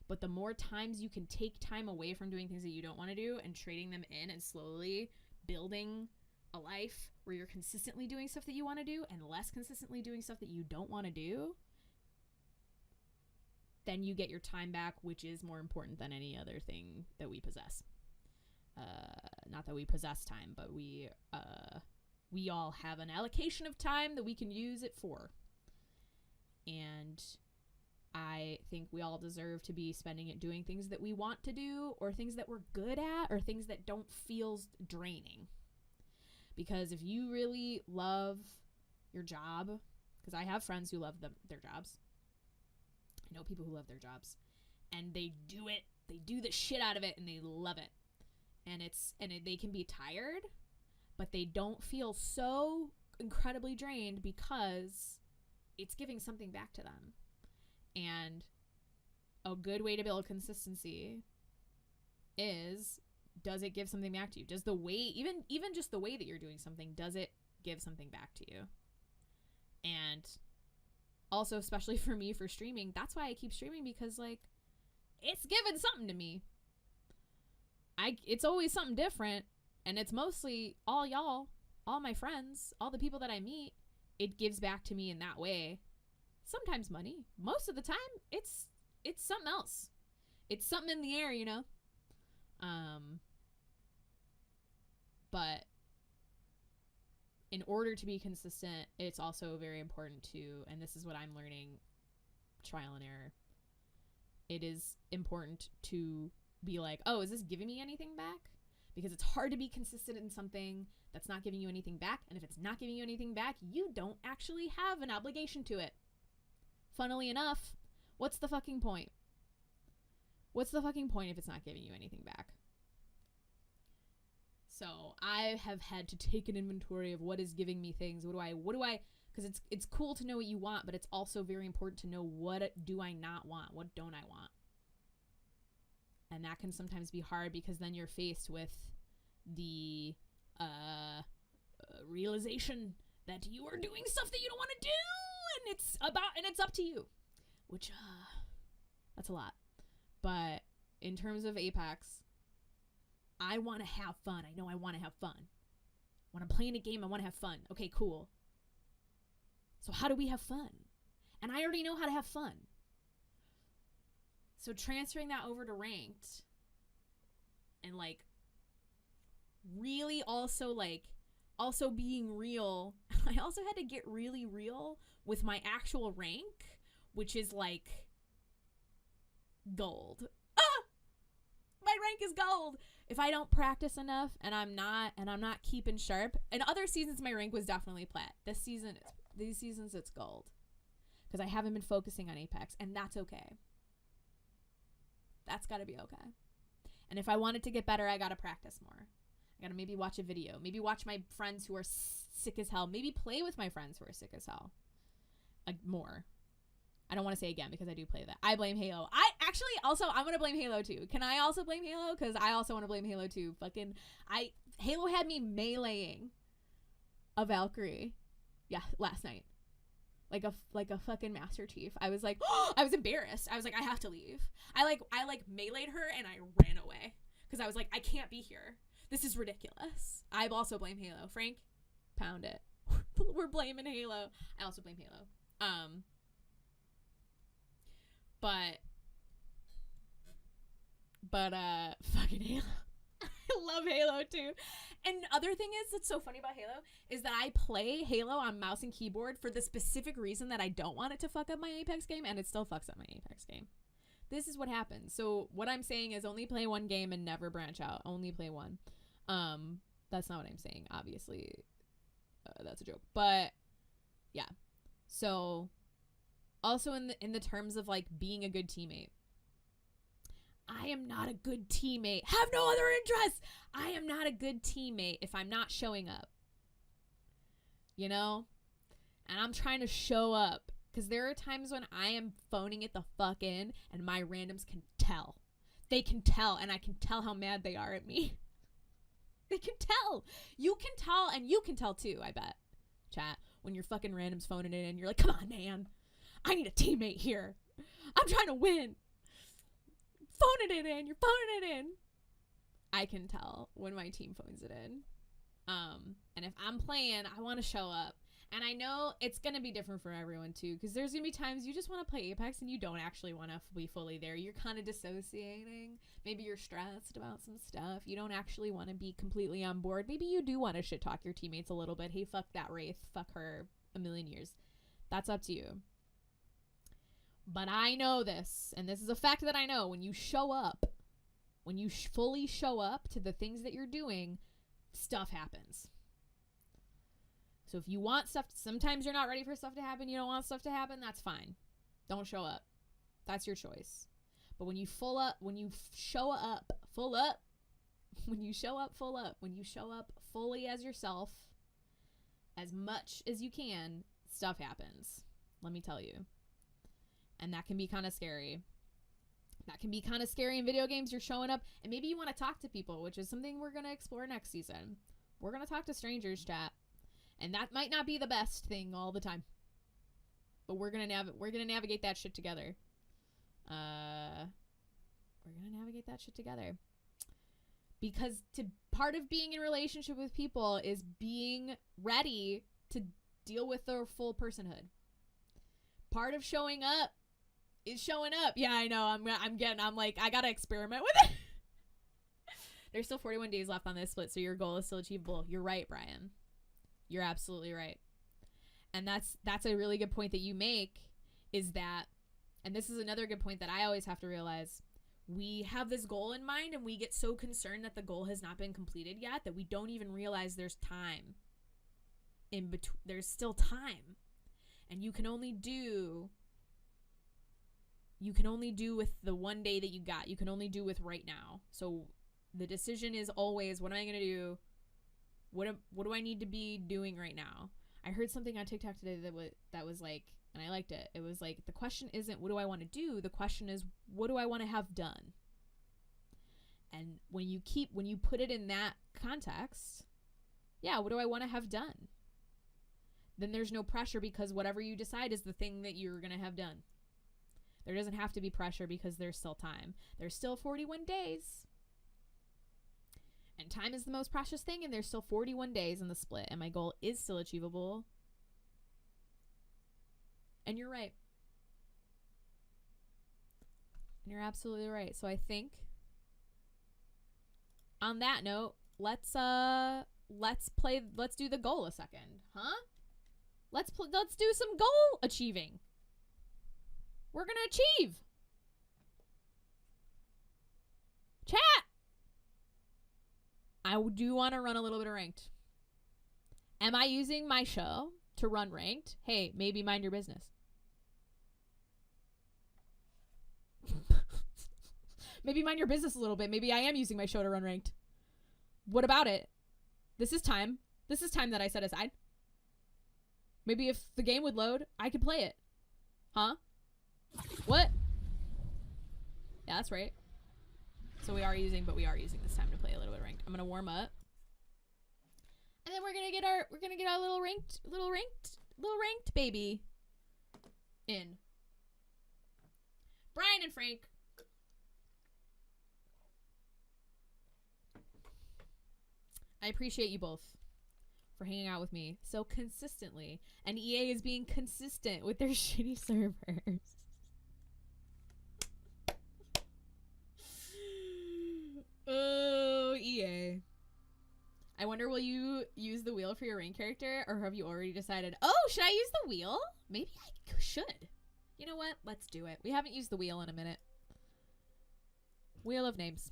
but the more times you can take time away from doing things that you don't want to do and trading them in and slowly building a life where you're consistently doing stuff that you want to do and less consistently doing stuff that you don't want to do, then you get your time back, which is more important than any other thing that we possess. Not that we possess time, but we all have an allocation of time that we can use it for. And I think we all deserve to be spending it doing things that we want to do, or things that we're good at, or things that don't feel draining. Because if you really love your job, because I have friends who love their jobs. I know people who love their jobs, and they do it. They do the shit out of it, and they love it. And they can be tired, but they don't feel so incredibly drained because it's giving something back to them. And a good way to build consistency is, does it give something back to you? Does the way, even just the way that you're doing something, does it give something back to you? And also, especially for me, for streaming, that's why I keep streaming, because like, it's giving something to me. It's always something different, and it's mostly all y'all, all my friends, all the people that I meet. It gives back to me in that way. Sometimes money. Most of the time, it's something else. It's something in the air, you know? But in order to be consistent, it's also very important to, and this is what I'm learning, trial and error. It is important to be like, oh, is this giving me anything back? Because it's hard to be consistent in something that's not giving you anything back. And if it's not giving you anything back, you don't actually have an obligation to it. Funnily enough, what's the fucking point? What's the fucking point if it's not giving you anything back? So I have had to take an inventory of what is giving me things. What do I, because it's cool to know what you want, but it's also very important to know, what do I not want? What don't I want? And that can sometimes be hard, because then you're faced with the realization that you are doing stuff that you don't want to do, and it's up to you, which that's a lot. But in terms of Apex, I want to have fun. I know I want to have fun. When I'm playing a game, I want to have fun. Okay, cool. So how do we have fun? And I already know how to have fun. So transferring that over to ranked, and like really also being real. I also had to get really real with my actual rank, which is like gold. My rank is gold. If I don't practice enough and I'm not keeping sharp, and other seasons my rank was definitely plat. These seasons it's gold, because I haven't been focusing on Apex, and that's okay. That's got to be okay. And if I wanted to get better, I got to practice more. I got to maybe watch a video. Maybe watch my friends who are sick as hell. Maybe play with my friends who are sick as hell. More. I don't want to say again, because I do play that. I blame Halo. I'm going to blame Halo too. Can I also blame Halo? Because I also want to blame Halo too. Halo had me meleeing a Valkyrie. Yeah, last night. Like a fucking Master Chief. I was like, oh, I was embarrassed. I was like, I have to leave. I meleeed her and I ran away, because I was like, I can't be here. This is ridiculous. I also blame Halo. Frank, pound it. We're blaming Halo. I also blame Halo. But fucking Halo. I love Halo too. And other thing is, that's so funny about Halo is that I play Halo on mouse and keyboard for the specific reason that I don't want it to fuck up my Apex game, and it still fucks up my Apex game. This is what happens. So what I'm saying is, only play one game and never branch out. Only play one. That's not what I'm saying, obviously. That's a joke. But yeah. So also in the terms of like being a good teammate, I am not a good teammate. Have no other interests. I am not a good teammate if I'm not showing up. You know? And I'm trying to show up, because there are times when I am phoning it the fuck in, and my randoms can tell. They can tell, and I can tell how mad they are at me. They can tell. You can tell, and you can tell too, I bet. Chat, when your fucking random's phoning it in, you're like, come on, man. I need a teammate here. I'm trying to win. Phoning it in. You're phoning it in. I can tell when my team phones it in. And if I'm playing, I want to show up. And I know it's going to be different for everyone too, because there's going to be times you just want to play Apex and you don't actually want to be fully there. You're kind of dissociating. Maybe you're stressed about some stuff. You don't actually want to be completely on board. Maybe you do want to shit talk your teammates a little bit. Hey, fuck that Wraith. Fuck her a million years. That's up to you. But I know this, and this is a fact that I know. When you show up, when you fully show up to the things that you're doing, stuff happens. So if you want stuff, sometimes you're not ready for stuff to happen, you don't want stuff to happen, that's fine. Don't show up. That's your choice. But when you full up, when you show up fully as yourself, as much as you can, stuff happens. Let me tell you. And that can be kind of scary. That can be kind of scary in video games. You're showing up, and maybe you want to talk to people, which is something we're going to explore next season. We're going to talk to strangers, chat. And that might not be the best thing all the time. But we're going to navigate that shit together. Because part of being in a relationship with people is being ready to deal with their full personhood. Part of showing up is showing up. Yeah, I know. I'm like, I got to experiment with it. There's still 41 days left on this split, so your goal is still achievable. You're right, Brian. You're absolutely right. And that's a really good point that you make, is that, and this is another good point that I always have to realize, we have this goal in mind and we get so concerned that the goal has not been completed yet that we don't even realize there's time in between. There's still time. And you can only do with the one day that you got. You can only do with right now. So the decision is always, what am I going to do? What do I need to be doing right now? I heard something on TikTok today that was like, and I liked it. It was like, the question isn't what do I want to do? The question is, what do I want to have done? And when you put it in that context, yeah, what do I want to have done? Then there's no pressure, because whatever you decide is the thing that you're going to have done. There doesn't have to be pressure because there's still time. There's still 41 days. And time is the most precious thing, and there's still 41 days in the split, and my goal is still achievable. And you're right. And you're absolutely right. So I think on that note, let's do the goal a second. Huh? Let's do some goal achieving. We're going to achieve. Chat. I do want to run a little bit of ranked. Am I using my show to run ranked? Hey, maybe mind your business. Maybe mind your business a little bit. Maybe I am using my show to run ranked. What about it? This is time. This is time that I set aside. Maybe if the game would load, I could play it. Huh? What? Yeah, that's right. So we are using this time to play a little bit ranked. I'm gonna warm up, and then we're gonna get our little ranked baby in. Brian and Frank. I appreciate you both for hanging out with me so consistently, and EA is being consistent with their shitty servers. Oh, EA. I wonder, will you use the wheel for your rank character, or have you already decided? Oh, should I use the wheel? Maybe I should. You know what? Let's do it. We haven't used the wheel in a minute. Wheel of names.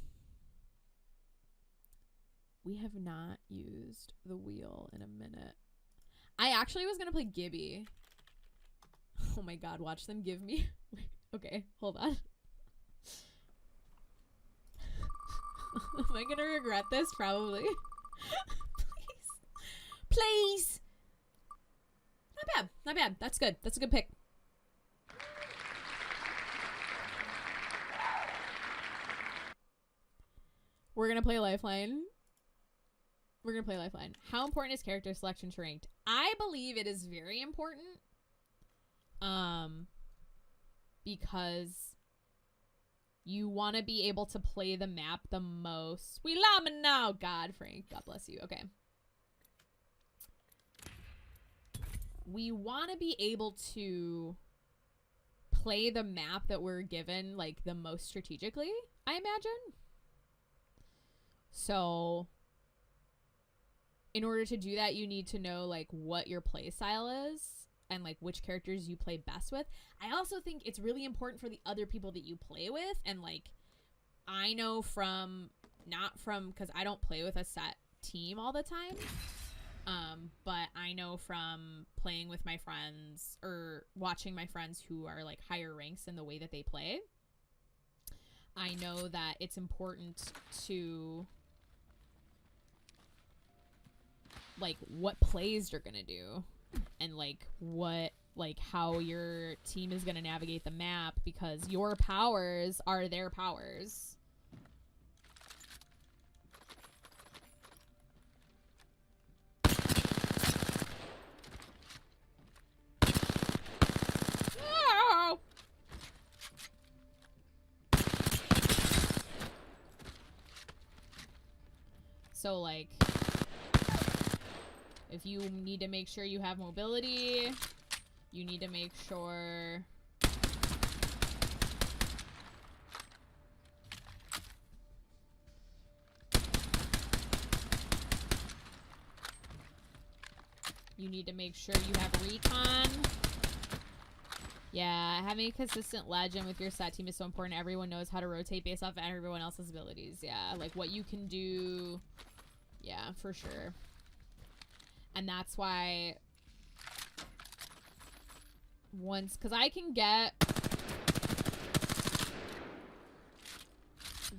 We have not used the wheel in a minute. I actually was going to play Gibby. Oh my god, watch them give me. Okay, hold on. Am I going to regret this? Probably. Please. Please. Not bad. Not bad. That's good. That's a good pick. We're gonna play Lifeline. We're gonna play Lifeline. How important is character selection to ranked? I believe it is very important. Because you want to be able to play the map the most. We love it now. God, Frank. God bless you. Okay. We want to be able to play the map that we're given, like, the most strategically, I imagine. So, in order to do that, you need to know, like, what your play style is and, like, which characters you play best with. I also think it's really important for the other people that you play with. And, like, I know from, not from, because I don't play with a set team all the time. But I know from playing with my friends or watching my friends who are, like, higher ranks in the way that they play. I know that it's important to, like, what plays you're gonna do and, like, what, like, how your team is gonna navigate the map, because your powers are their powers. Oh! So, like, if you need to make sure you have mobility, you need to make sure you have recon. Yeah, having a consistent legend with your set team is so important. Everyone knows how to rotate based off of everyone else's abilities. Yeah, like what you can do. Yeah, for sure. And that's why because I can get,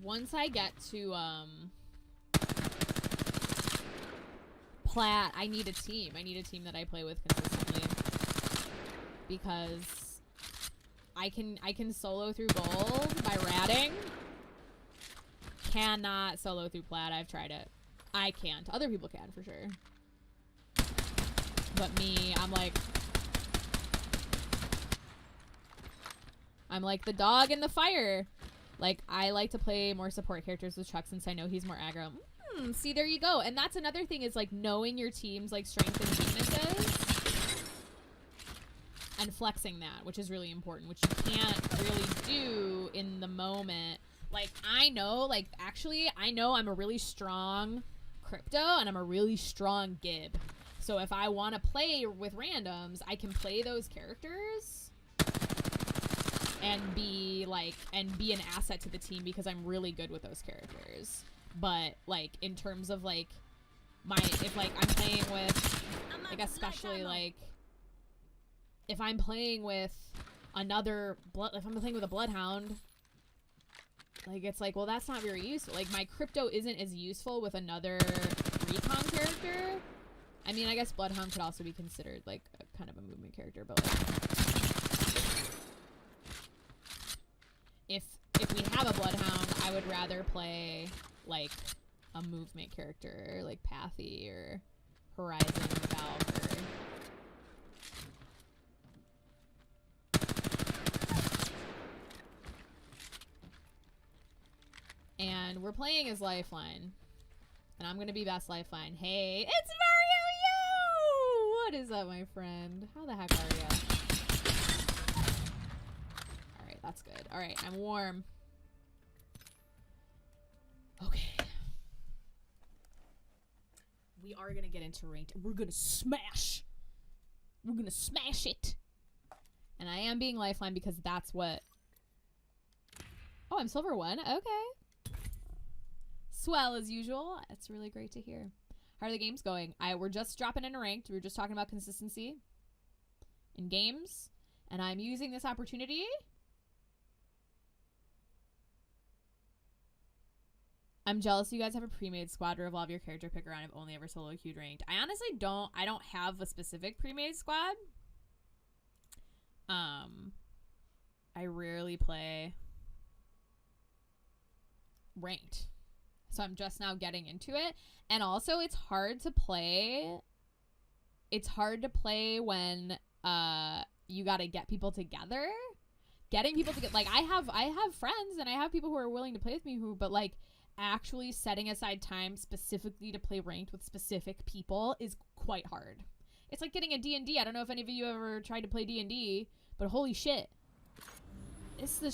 once I get to plat, I need a team. I need a team that I play with consistently, because I can solo through gold by ratting. Cannot solo through plat. I've tried it. I can't. Other people can for sure. But me, I'm like the dog in the fire. Like, I like to play more support characters with Chuck since I know he's more aggro. See, there you go. And that's another thing, is, like, knowing your team's, like, strengths and weaknesses and flexing that, which is really important, which you can't really do in the moment. Like, I know, like, actually, I know I'm a really strong crypto and I'm a really strong Gib. So if I want to play with randoms, I can play those characters and be an asset to the team because I'm really good with those characters. But, like, in terms of, like, if, like, I'm playing with, like, especially, like, if I'm playing with if I'm playing with a Bloodhound, like, it's like, well, that's not very useful. Like, my crypto isn't as useful with another recon character. I mean, I guess Bloodhound could also be considered, like, a kind of a movement character, but, like, if we have a Bloodhound, I would rather play, like, a movement character, like Pathy or Horizon Valkyrie. And we're playing as Lifeline. And I'm gonna be best Lifeline. Hey, it's Mario Yo! What is up, my friend? How the heck are you? Alright, that's good. Alright, I'm warm. Okay. We are gonna get into ranked. We're gonna smash. We're gonna smash it. And I am being Lifeline because that's what... Oh, I'm Silver 1? Okay. Swell as usual. It's really great to hear. How are the games going? We're just dropping into ranked. We were just talking about consistency in games. And I'm using this opportunity... I'm jealous you guys have a pre-made squad to revolve your character pick around. I've only ever solo queued ranked. I honestly don't. I don't have a specific pre-made squad. I rarely play ranked. So I'm just now getting into it. And also it's hard to play. It's hard to play when you got to get people together. Getting people to get, like, I have friends and I have people who are willing to play with me but like actually setting aside time specifically to play ranked with specific people is quite hard. It's like getting a D&D. I don't know if any of you ever tried to play D&D, but holy shit. It's the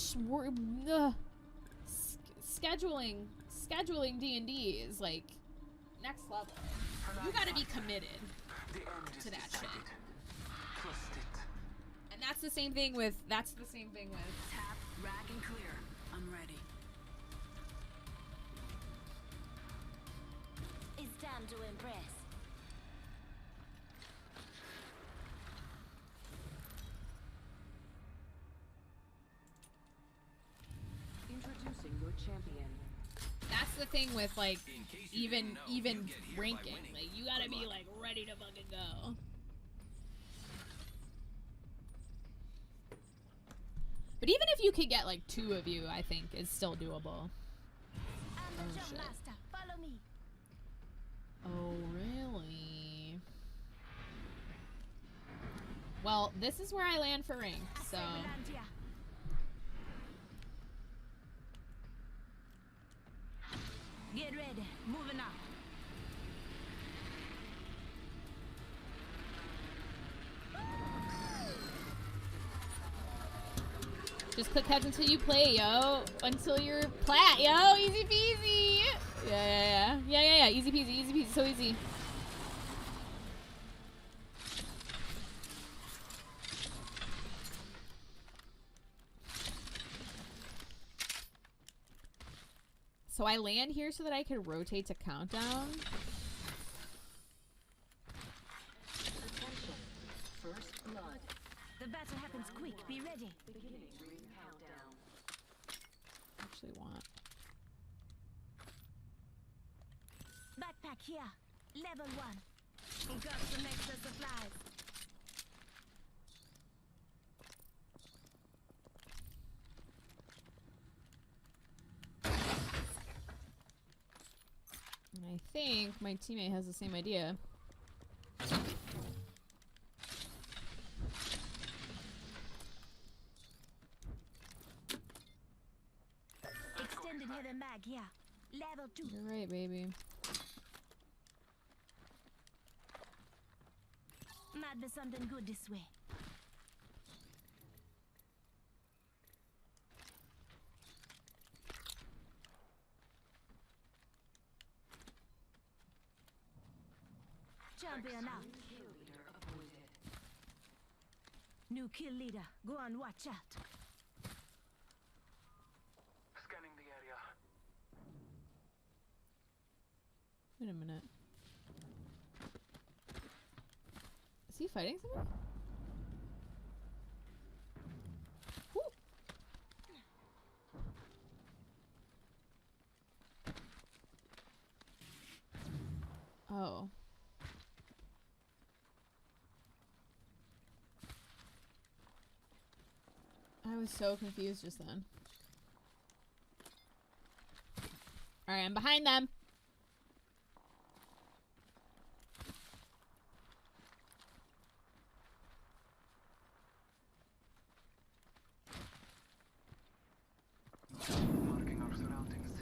scheduling D&D is like next level. You got to be committed to that shit. And that's the same thing with tap, rack, and clear. I'm ready. It's time to impress. Introducing your champion. That's the thing with like even ranking. Like you gotta be like ready to fucking go. But even if you could get like 2 of you, I think is still doable. I'm the jump master. Follow me. Oh really? Well, this is where I land for rank, so. Get ready. Moving up. Just click heads until you play, yo. Until you're plat, yo. Easy peasy. Yeah. Easy peasy. So easy. So I land here so that I could rotate to countdown. Attention. First blood. The battle happens quick. Be ready. Beginning ring countdown. Actually want. Backpack here. Level 1. We got some extra supplies. And I think my teammate has the same idea. Extended heavy mag here. Level 2. You're right, baby. Might be something good this way. Champion out. Kill leader appointed. New kill leader. Go on, watch out. Scanning the area. Wait a minute. Is he fighting someone? Woo. Oh. I was so confused just then. Alright, I'm behind them. Marking our surroundings.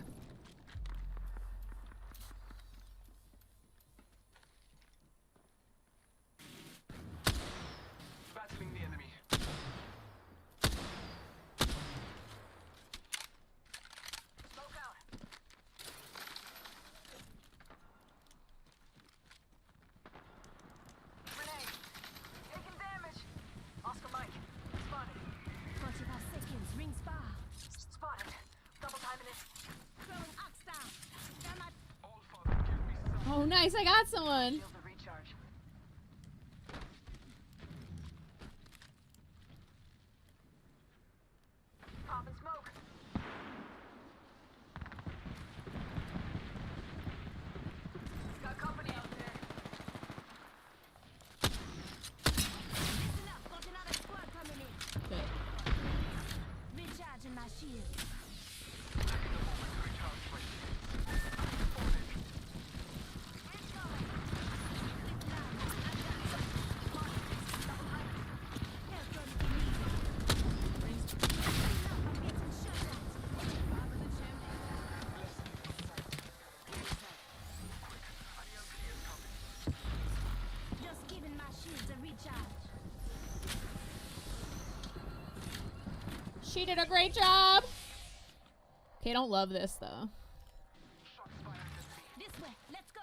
Battling the enemy. Smoke out. Grenade. Taking damage. Oscar Mike. Spotted. 45 seconds. Ring spar. Spotted. Double timing it. Throwing ox down. Damn it. All father, give me some. Oh, nice. I got someone. Shield the recharge. Pop and smoke. Got company out there. Listen up. Got another squad coming in. Okay. Recharging my shield. Recharge my shield. She did a great job. Okay, I don't love this though. This way. Let's go.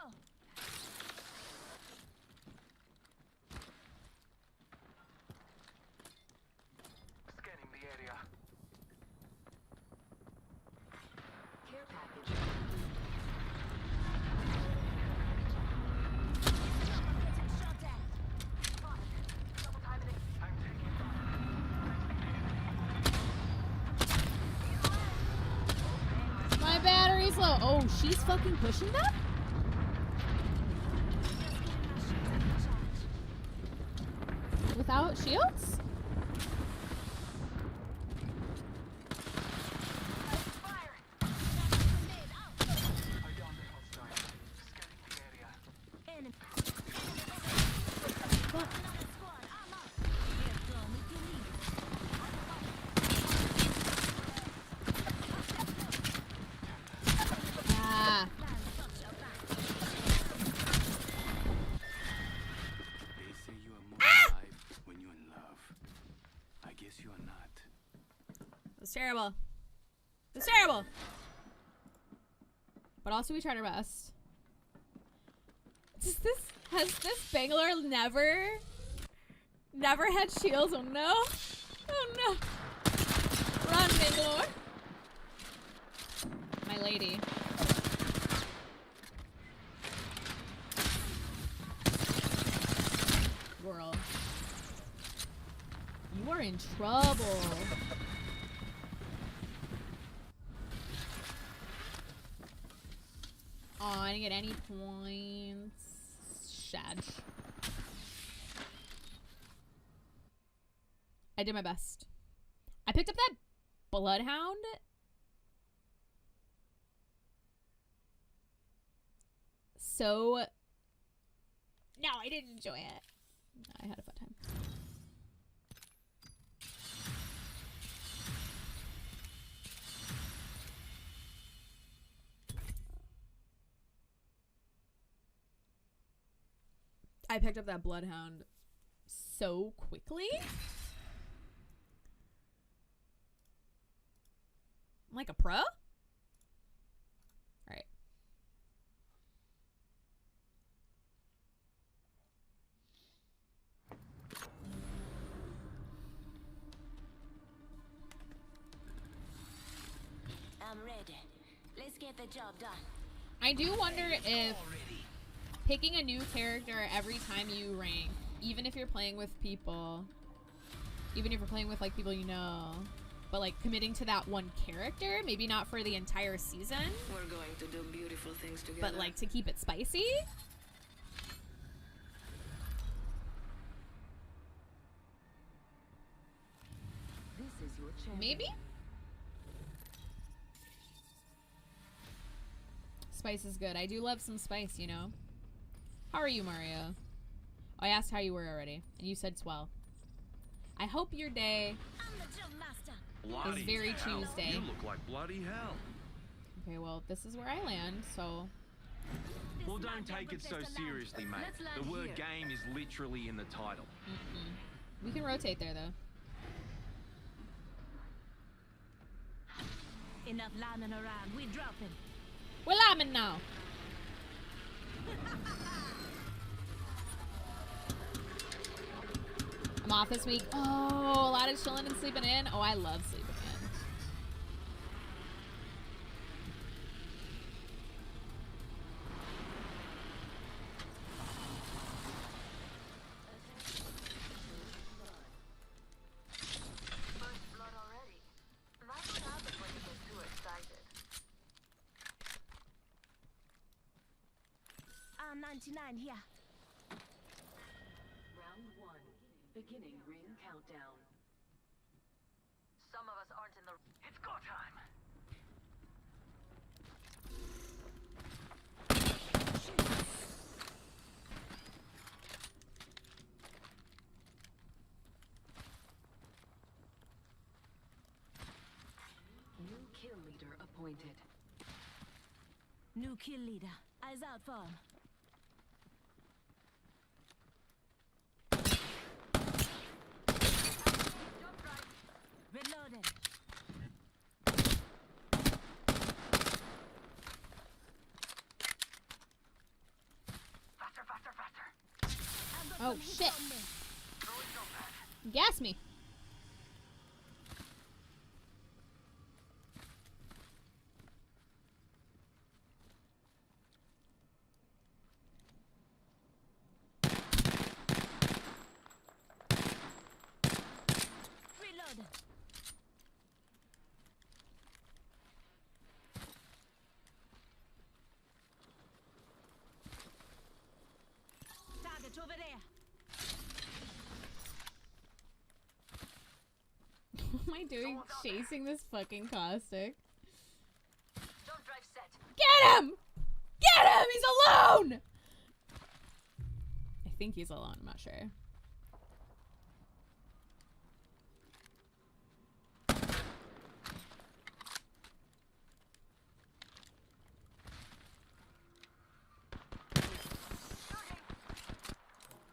Scanning the area. Care package. Getting shot at. Spotted. Double timing it. I'm taking fire. My battery's low. Oh, she's fucking pushing them? Without shields? Fire. I downed the hostile. Scanning the area. Enemy. What? Another squad. I'm up. Here, from if you need it. Ah. Land such a back. They say you are more alive when you're in love. I guess you are not. It's terrible. It's terrible. But also we tried our best. Has this Bangalore never had shields? Oh no. Oh no. Run, Bangalore. My lady. Girl. You are in trouble. Oh, I didn't get any points. Shad. I did my best. I picked up that Bloodhound. So, no, I didn't enjoy it. I had a fun time. I picked up that Bloodhound so quickly. I'm like a pro? All right. I'm ready. Let's get the job done. I do wonder if picking a new character every time you rank, even if you're playing with people, even if you're playing with like people you know, but like committing to that one character, maybe not for the entire season, We're going to do beautiful things together. but like to keep it spicy. This is your chance. Maybe? Spice is good. I do love some spice, you know? How are you, Mario? I asked how you were already, and you said swell. I hope your day... I'm the jump master. Bloody very hell. Tuesday. You look like bloody hell. Okay, well, this is where I land, so... Well, don't take it so seriously, mate. Let's land The word here. game is literally in the title. We can rotate there, though. Enough lambing around. We dropping. We're lambing now. I'm off this week. Oh, a lot of chilling and sleeping in. Oh, I love sleeping in. First blood already. That's what happens when you get too excited. I'm 99 here. Round 1. Beginning ring countdown. Some of us aren't in the... It's go time! New kill leader appointed. New kill leader. Eyes out for him. Reloading. shit. Gas me. Reload. Target over there. What am I doing chasing this fucking caustic? Jump drive set. Get him! Get him! He's alone! I think he's alone, I'm not sure.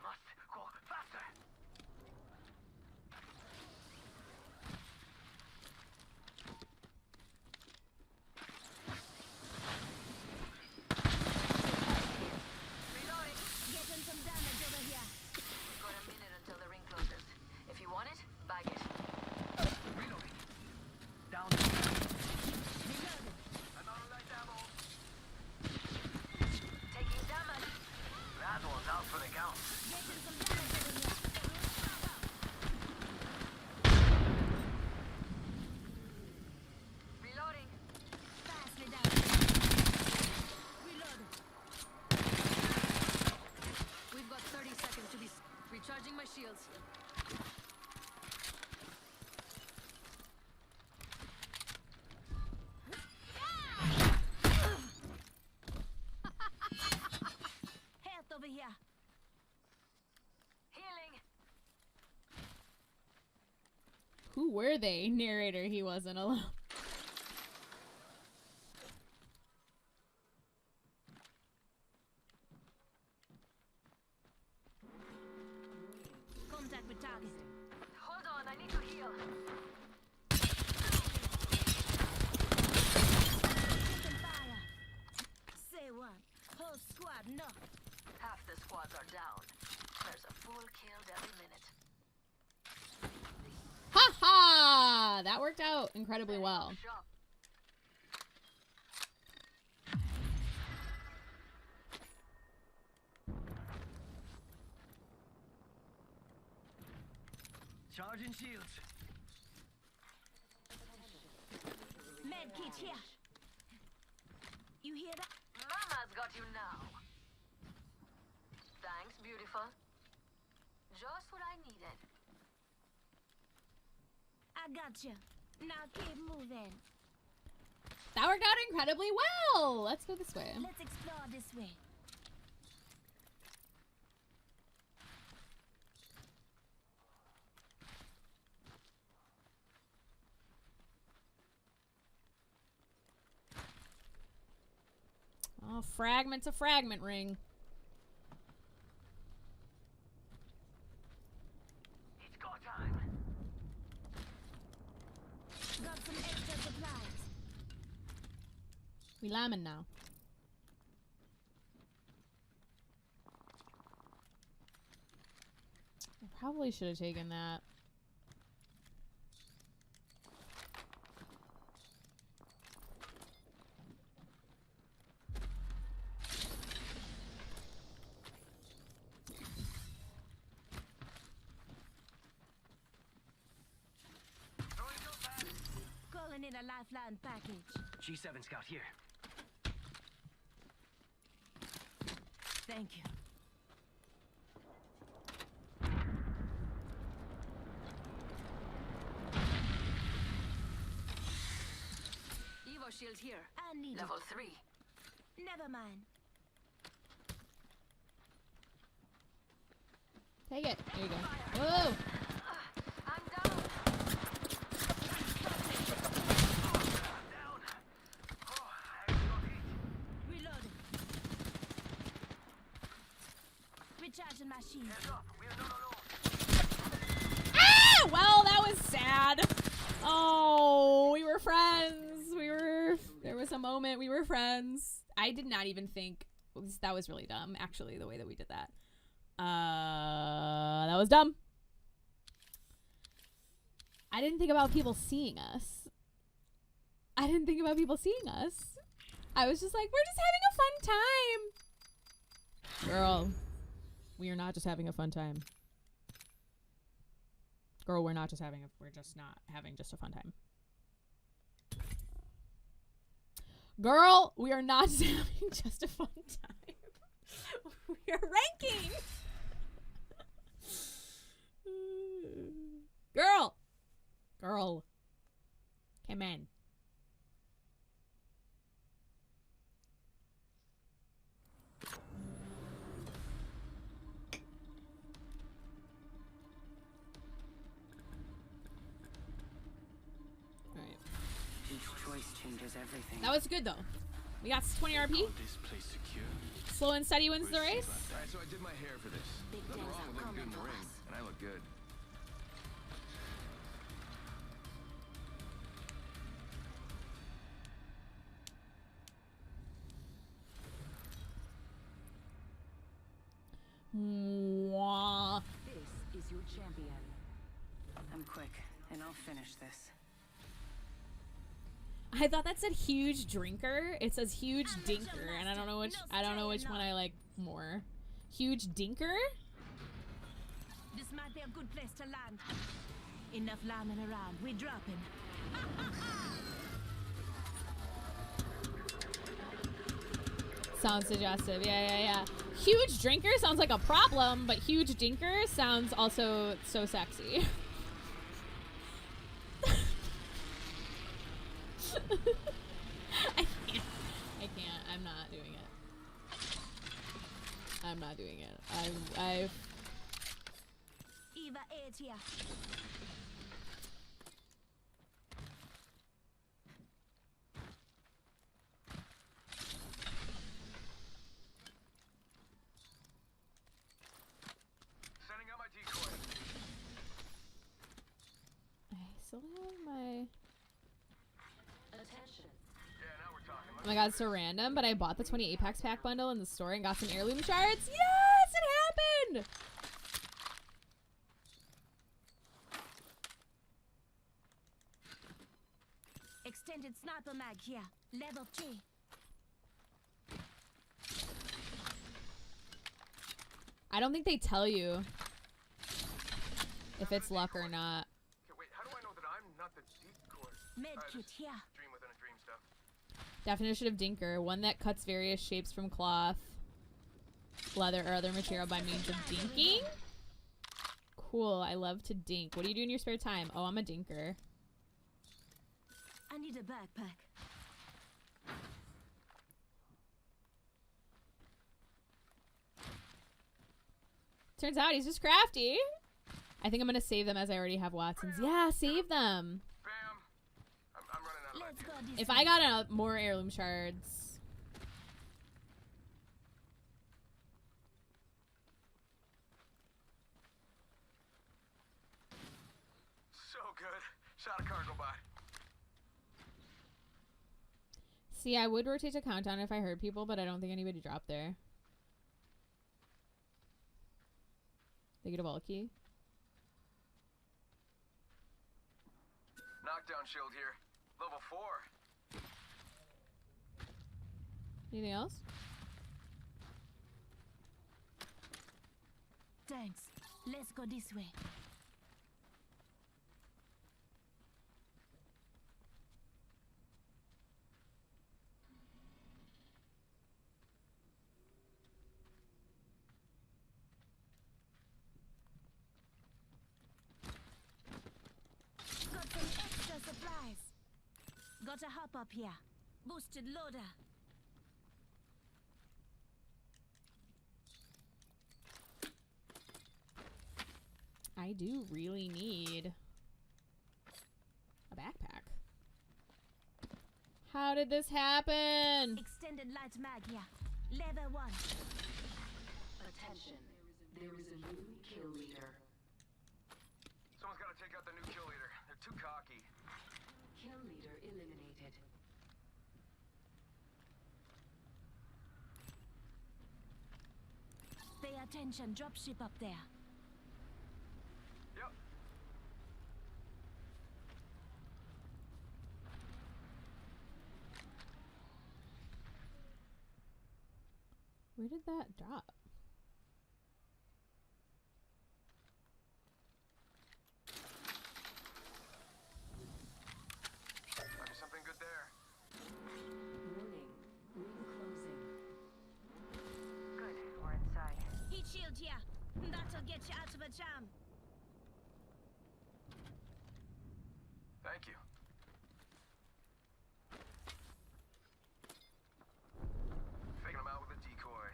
Must go faster. Getting some damage over here. Got a minute until the ring closes. If you want it, bag it. Reloading. Down. Reloaded. Another light ammo. Taking damage. That one's out for the count. Getting some damage over here. Reloading. Fastly down. Reloaded. We've got 30 seconds to be recharging my shields. Health over here. Healing. Who were they? Narrator, he wasn't alone. Contact with target. Hold on, I need to heal. Taking fire. Say what? Whole squad knocked. Half the squads are down. There's a fool killed every minute. Ha ha! That worked out incredibly well. Shop. Charging shields. Med kit here. You hear that? Mama's got you now. Thanks, beautiful. Just what I needed. I got you. Now keep moving. That worked out incredibly well. Let's go this way. Let's explore this way. Oh, fragment's a fragment ring. It's go time. Got some extra supplies. We lambing now. I probably should have taken that. Calling in a lifeline package. G7 scout here. Thank you. Evo shield here. I need Level it. 3. Never mind. Take it. There you go. Whoa! I'm down. Down. Oh, I got hit. Reloading. Recharging my shield. Heads up. We're not alone. Ah! Well, that was sad. Oh, we were friends. There was a moment we were friends. I did not even think that was really dumb, actually, the way that we did that. That was dumb. I didn't think about people seeing us. I didn't think about people seeing us. I was just like, we're just having a fun time. Girl, we are not just having a fun time. Girl, we're just not having just a fun time. Girl, we are not just having just a fun time. We are ranking. Girl. Come in. Each choice changes everything. That was good though. We got 20 RP. This place secure. Slow and steady wins the race. Alright, so I did my hair for this. Nothing wrong with looking good in the ring, and I look good. Mwah. This is your champion. I'm quick, and I'll finish this. I thought that said huge drinker. It says huge dinker, and I don't know which one I like more. Huge dinker? This might be a good place to land. Enough landing around. We're dropping. Sounds suggestive. Yeah. Huge drinker sounds like a problem, but huge dinker sounds also so sexy. I can't. I'm not doing it. I've Eva 8 here. Sending out my decoy. I still have my. Attention. Yeah, now we're talking. Oh my god, it's so random, but I bought the 28 packs pack bundle in the store and got some heirloom shards. Yes, it happened! Extended sniper mag here. Level 3. I don't think they tell you if it's luck or not. Okay, wait, how do I know that I'm not the decoy? Medkit here. Dream within a dream stuff. Definition of dinker: one that cuts various shapes from cloth, leather, or other material by means of dinking. Cool, I love to dink. What do you do in your spare time? Oh, I'm a dinker. I need a backpack. Turns out he's just crafty. I think I'm gonna save them as I already have Watsons. Yeah, save them. Bam! I'm running out of Let's go ideas. this If way. I got more heirloom shards. So good. Shot a cargo by. See, I would rotate to countdown if I heard people, but I don't think anybody dropped there. They get a ball key. Knockdown shield here. Level 4. Anything else? Thanks. Let's go this way. Got some extra supplies. Gotta hop up here. Boosted loader. I do really need a backpack. How did this happen? Extended light mag here. Level 1. Attention. There is a new kill leader. Someone's got to take out the new kill leader. They're too cocky. Kill leader eliminated. Pay Attention, dropship up there. Yep. Where did that drop? Might be something good there. Warning. Ring closing. Good, we're inside. Heat shield here. That'll get you out of a jam. Thank you. Faking him out with a decoy.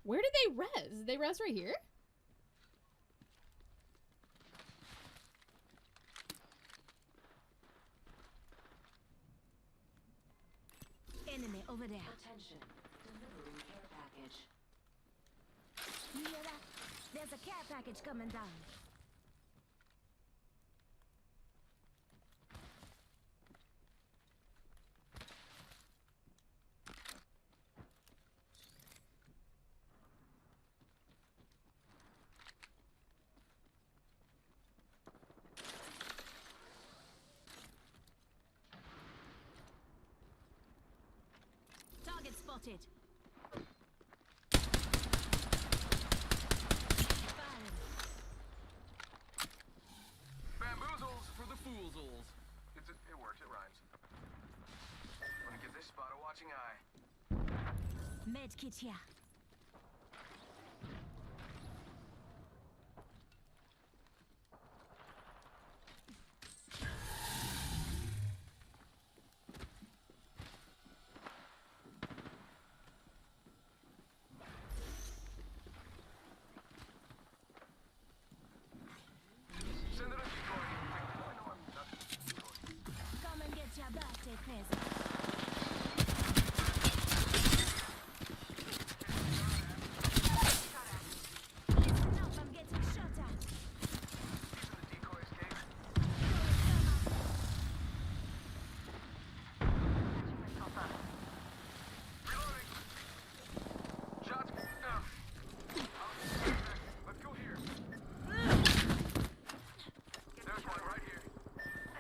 Where did they res? Did they res right here? Enemy over there. Attention. Delivering care package. You hear that? There's a care package coming down. Target spotted. Firing. Bamboozles for the foolsels. It works, it rhymes. Wanna give this spot a watching eye. Med kit here. Send it a decoy. I know I'm not a decoy. Come and get your birthday present. Listen up, I'm getting shot at. Using the decoy escape. Patching myself up. Reloading. Shots. Let's go here. There's one right here.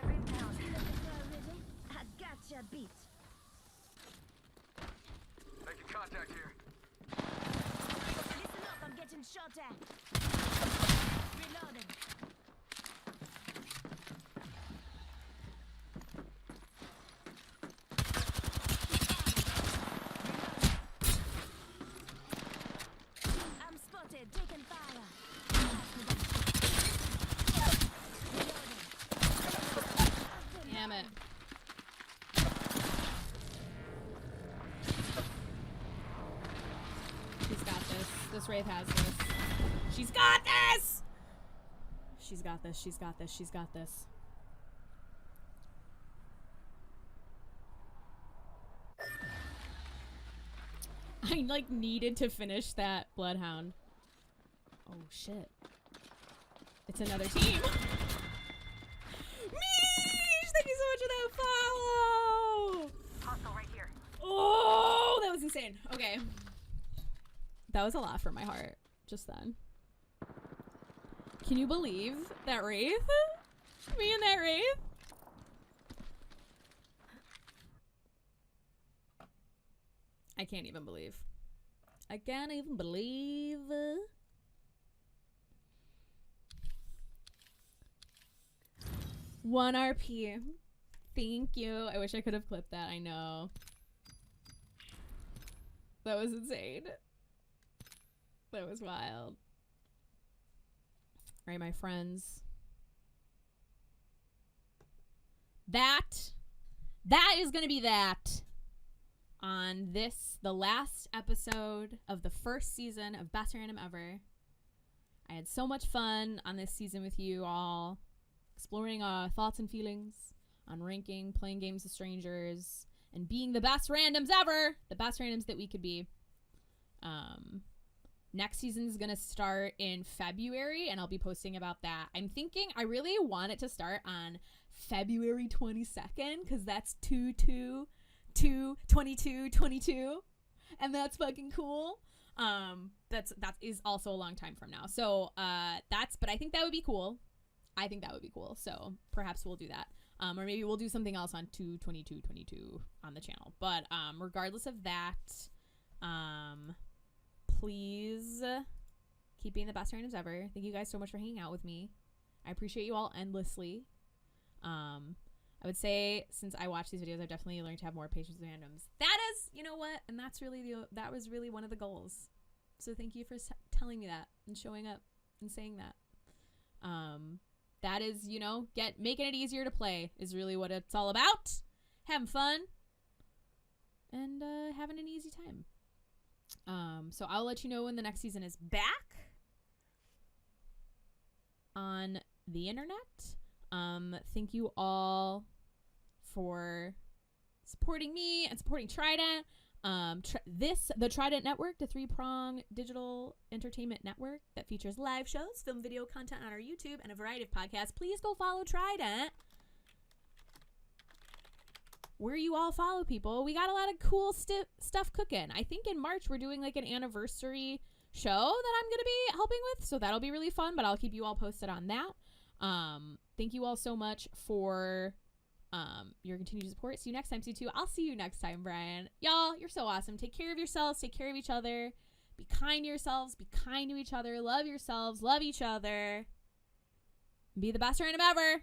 I'm in town. Ready? I got your beat. Making contact here. Listen up, I'm getting shot at. Reloading. I'm spotted, taking fire. Reloading. Damn it. She's got this. This Wraith has this. She's got this! She's got this. She's got this. She's got this. I like needed to finish that Bloodhound. Oh shit. It's another team. Mish! Thank you so much for that follow! Hostile right here. Oh, that was insane. Okay. That was a lot for my heart just then. Can you believe that Wraith? Me and that Wraith? I can't even believe. I can't even believe. 1 RP. Thank you. I wish I could have clipped that. I know. That was insane. That was wild. All right, my friends. That is going to be that on this, the last episode of the first season of Best Random Ever. I had so much fun on this season with you all, exploring thoughts and feelings on ranking, playing games with strangers, and being the best randoms ever, the best randoms that we could be. Next season is going to start in February, and I'll be posting about that. I'm thinking I really want it to start on February 22nd, because that's 2/2 22, and that's fucking cool. That is also a long time from now. So but I think that would be cool. So perhaps we'll do that. Or maybe we'll do something else on 2/22/22 on the channel. But regardless of that, please keep being the best randoms ever. Thank you guys so much for hanging out with me. I appreciate you all endlessly. I would say since I watch these videos, I've definitely learned to have more patience with randoms. That is, you know what? And that was really one of the goals. So thank you for telling me that and showing up and saying that. That is, making it easier to play is really what it's all about. Having fun and having an easy time. So I'll let you know when the next season is back on the internet. Thank you all for supporting me and supporting Trident. The Trident Network, the 3-prong digital entertainment network that features live shows, film, video content on our YouTube, and a variety of podcasts. Please go follow Trident, where you all follow people. We got a lot of cool stuff cooking. I think in March we're doing like an anniversary show that I'm going to be helping with, so that'll be really fun, but I'll keep you all posted on that. Thank you all so much for your continued support. See you next time, C2. I'll see you next time, Brian. Y'all, you're so awesome. Take care of yourselves. Take care of each other. Be kind to yourselves. Be kind to each other. Love yourselves. Love each other. Be the best random ever.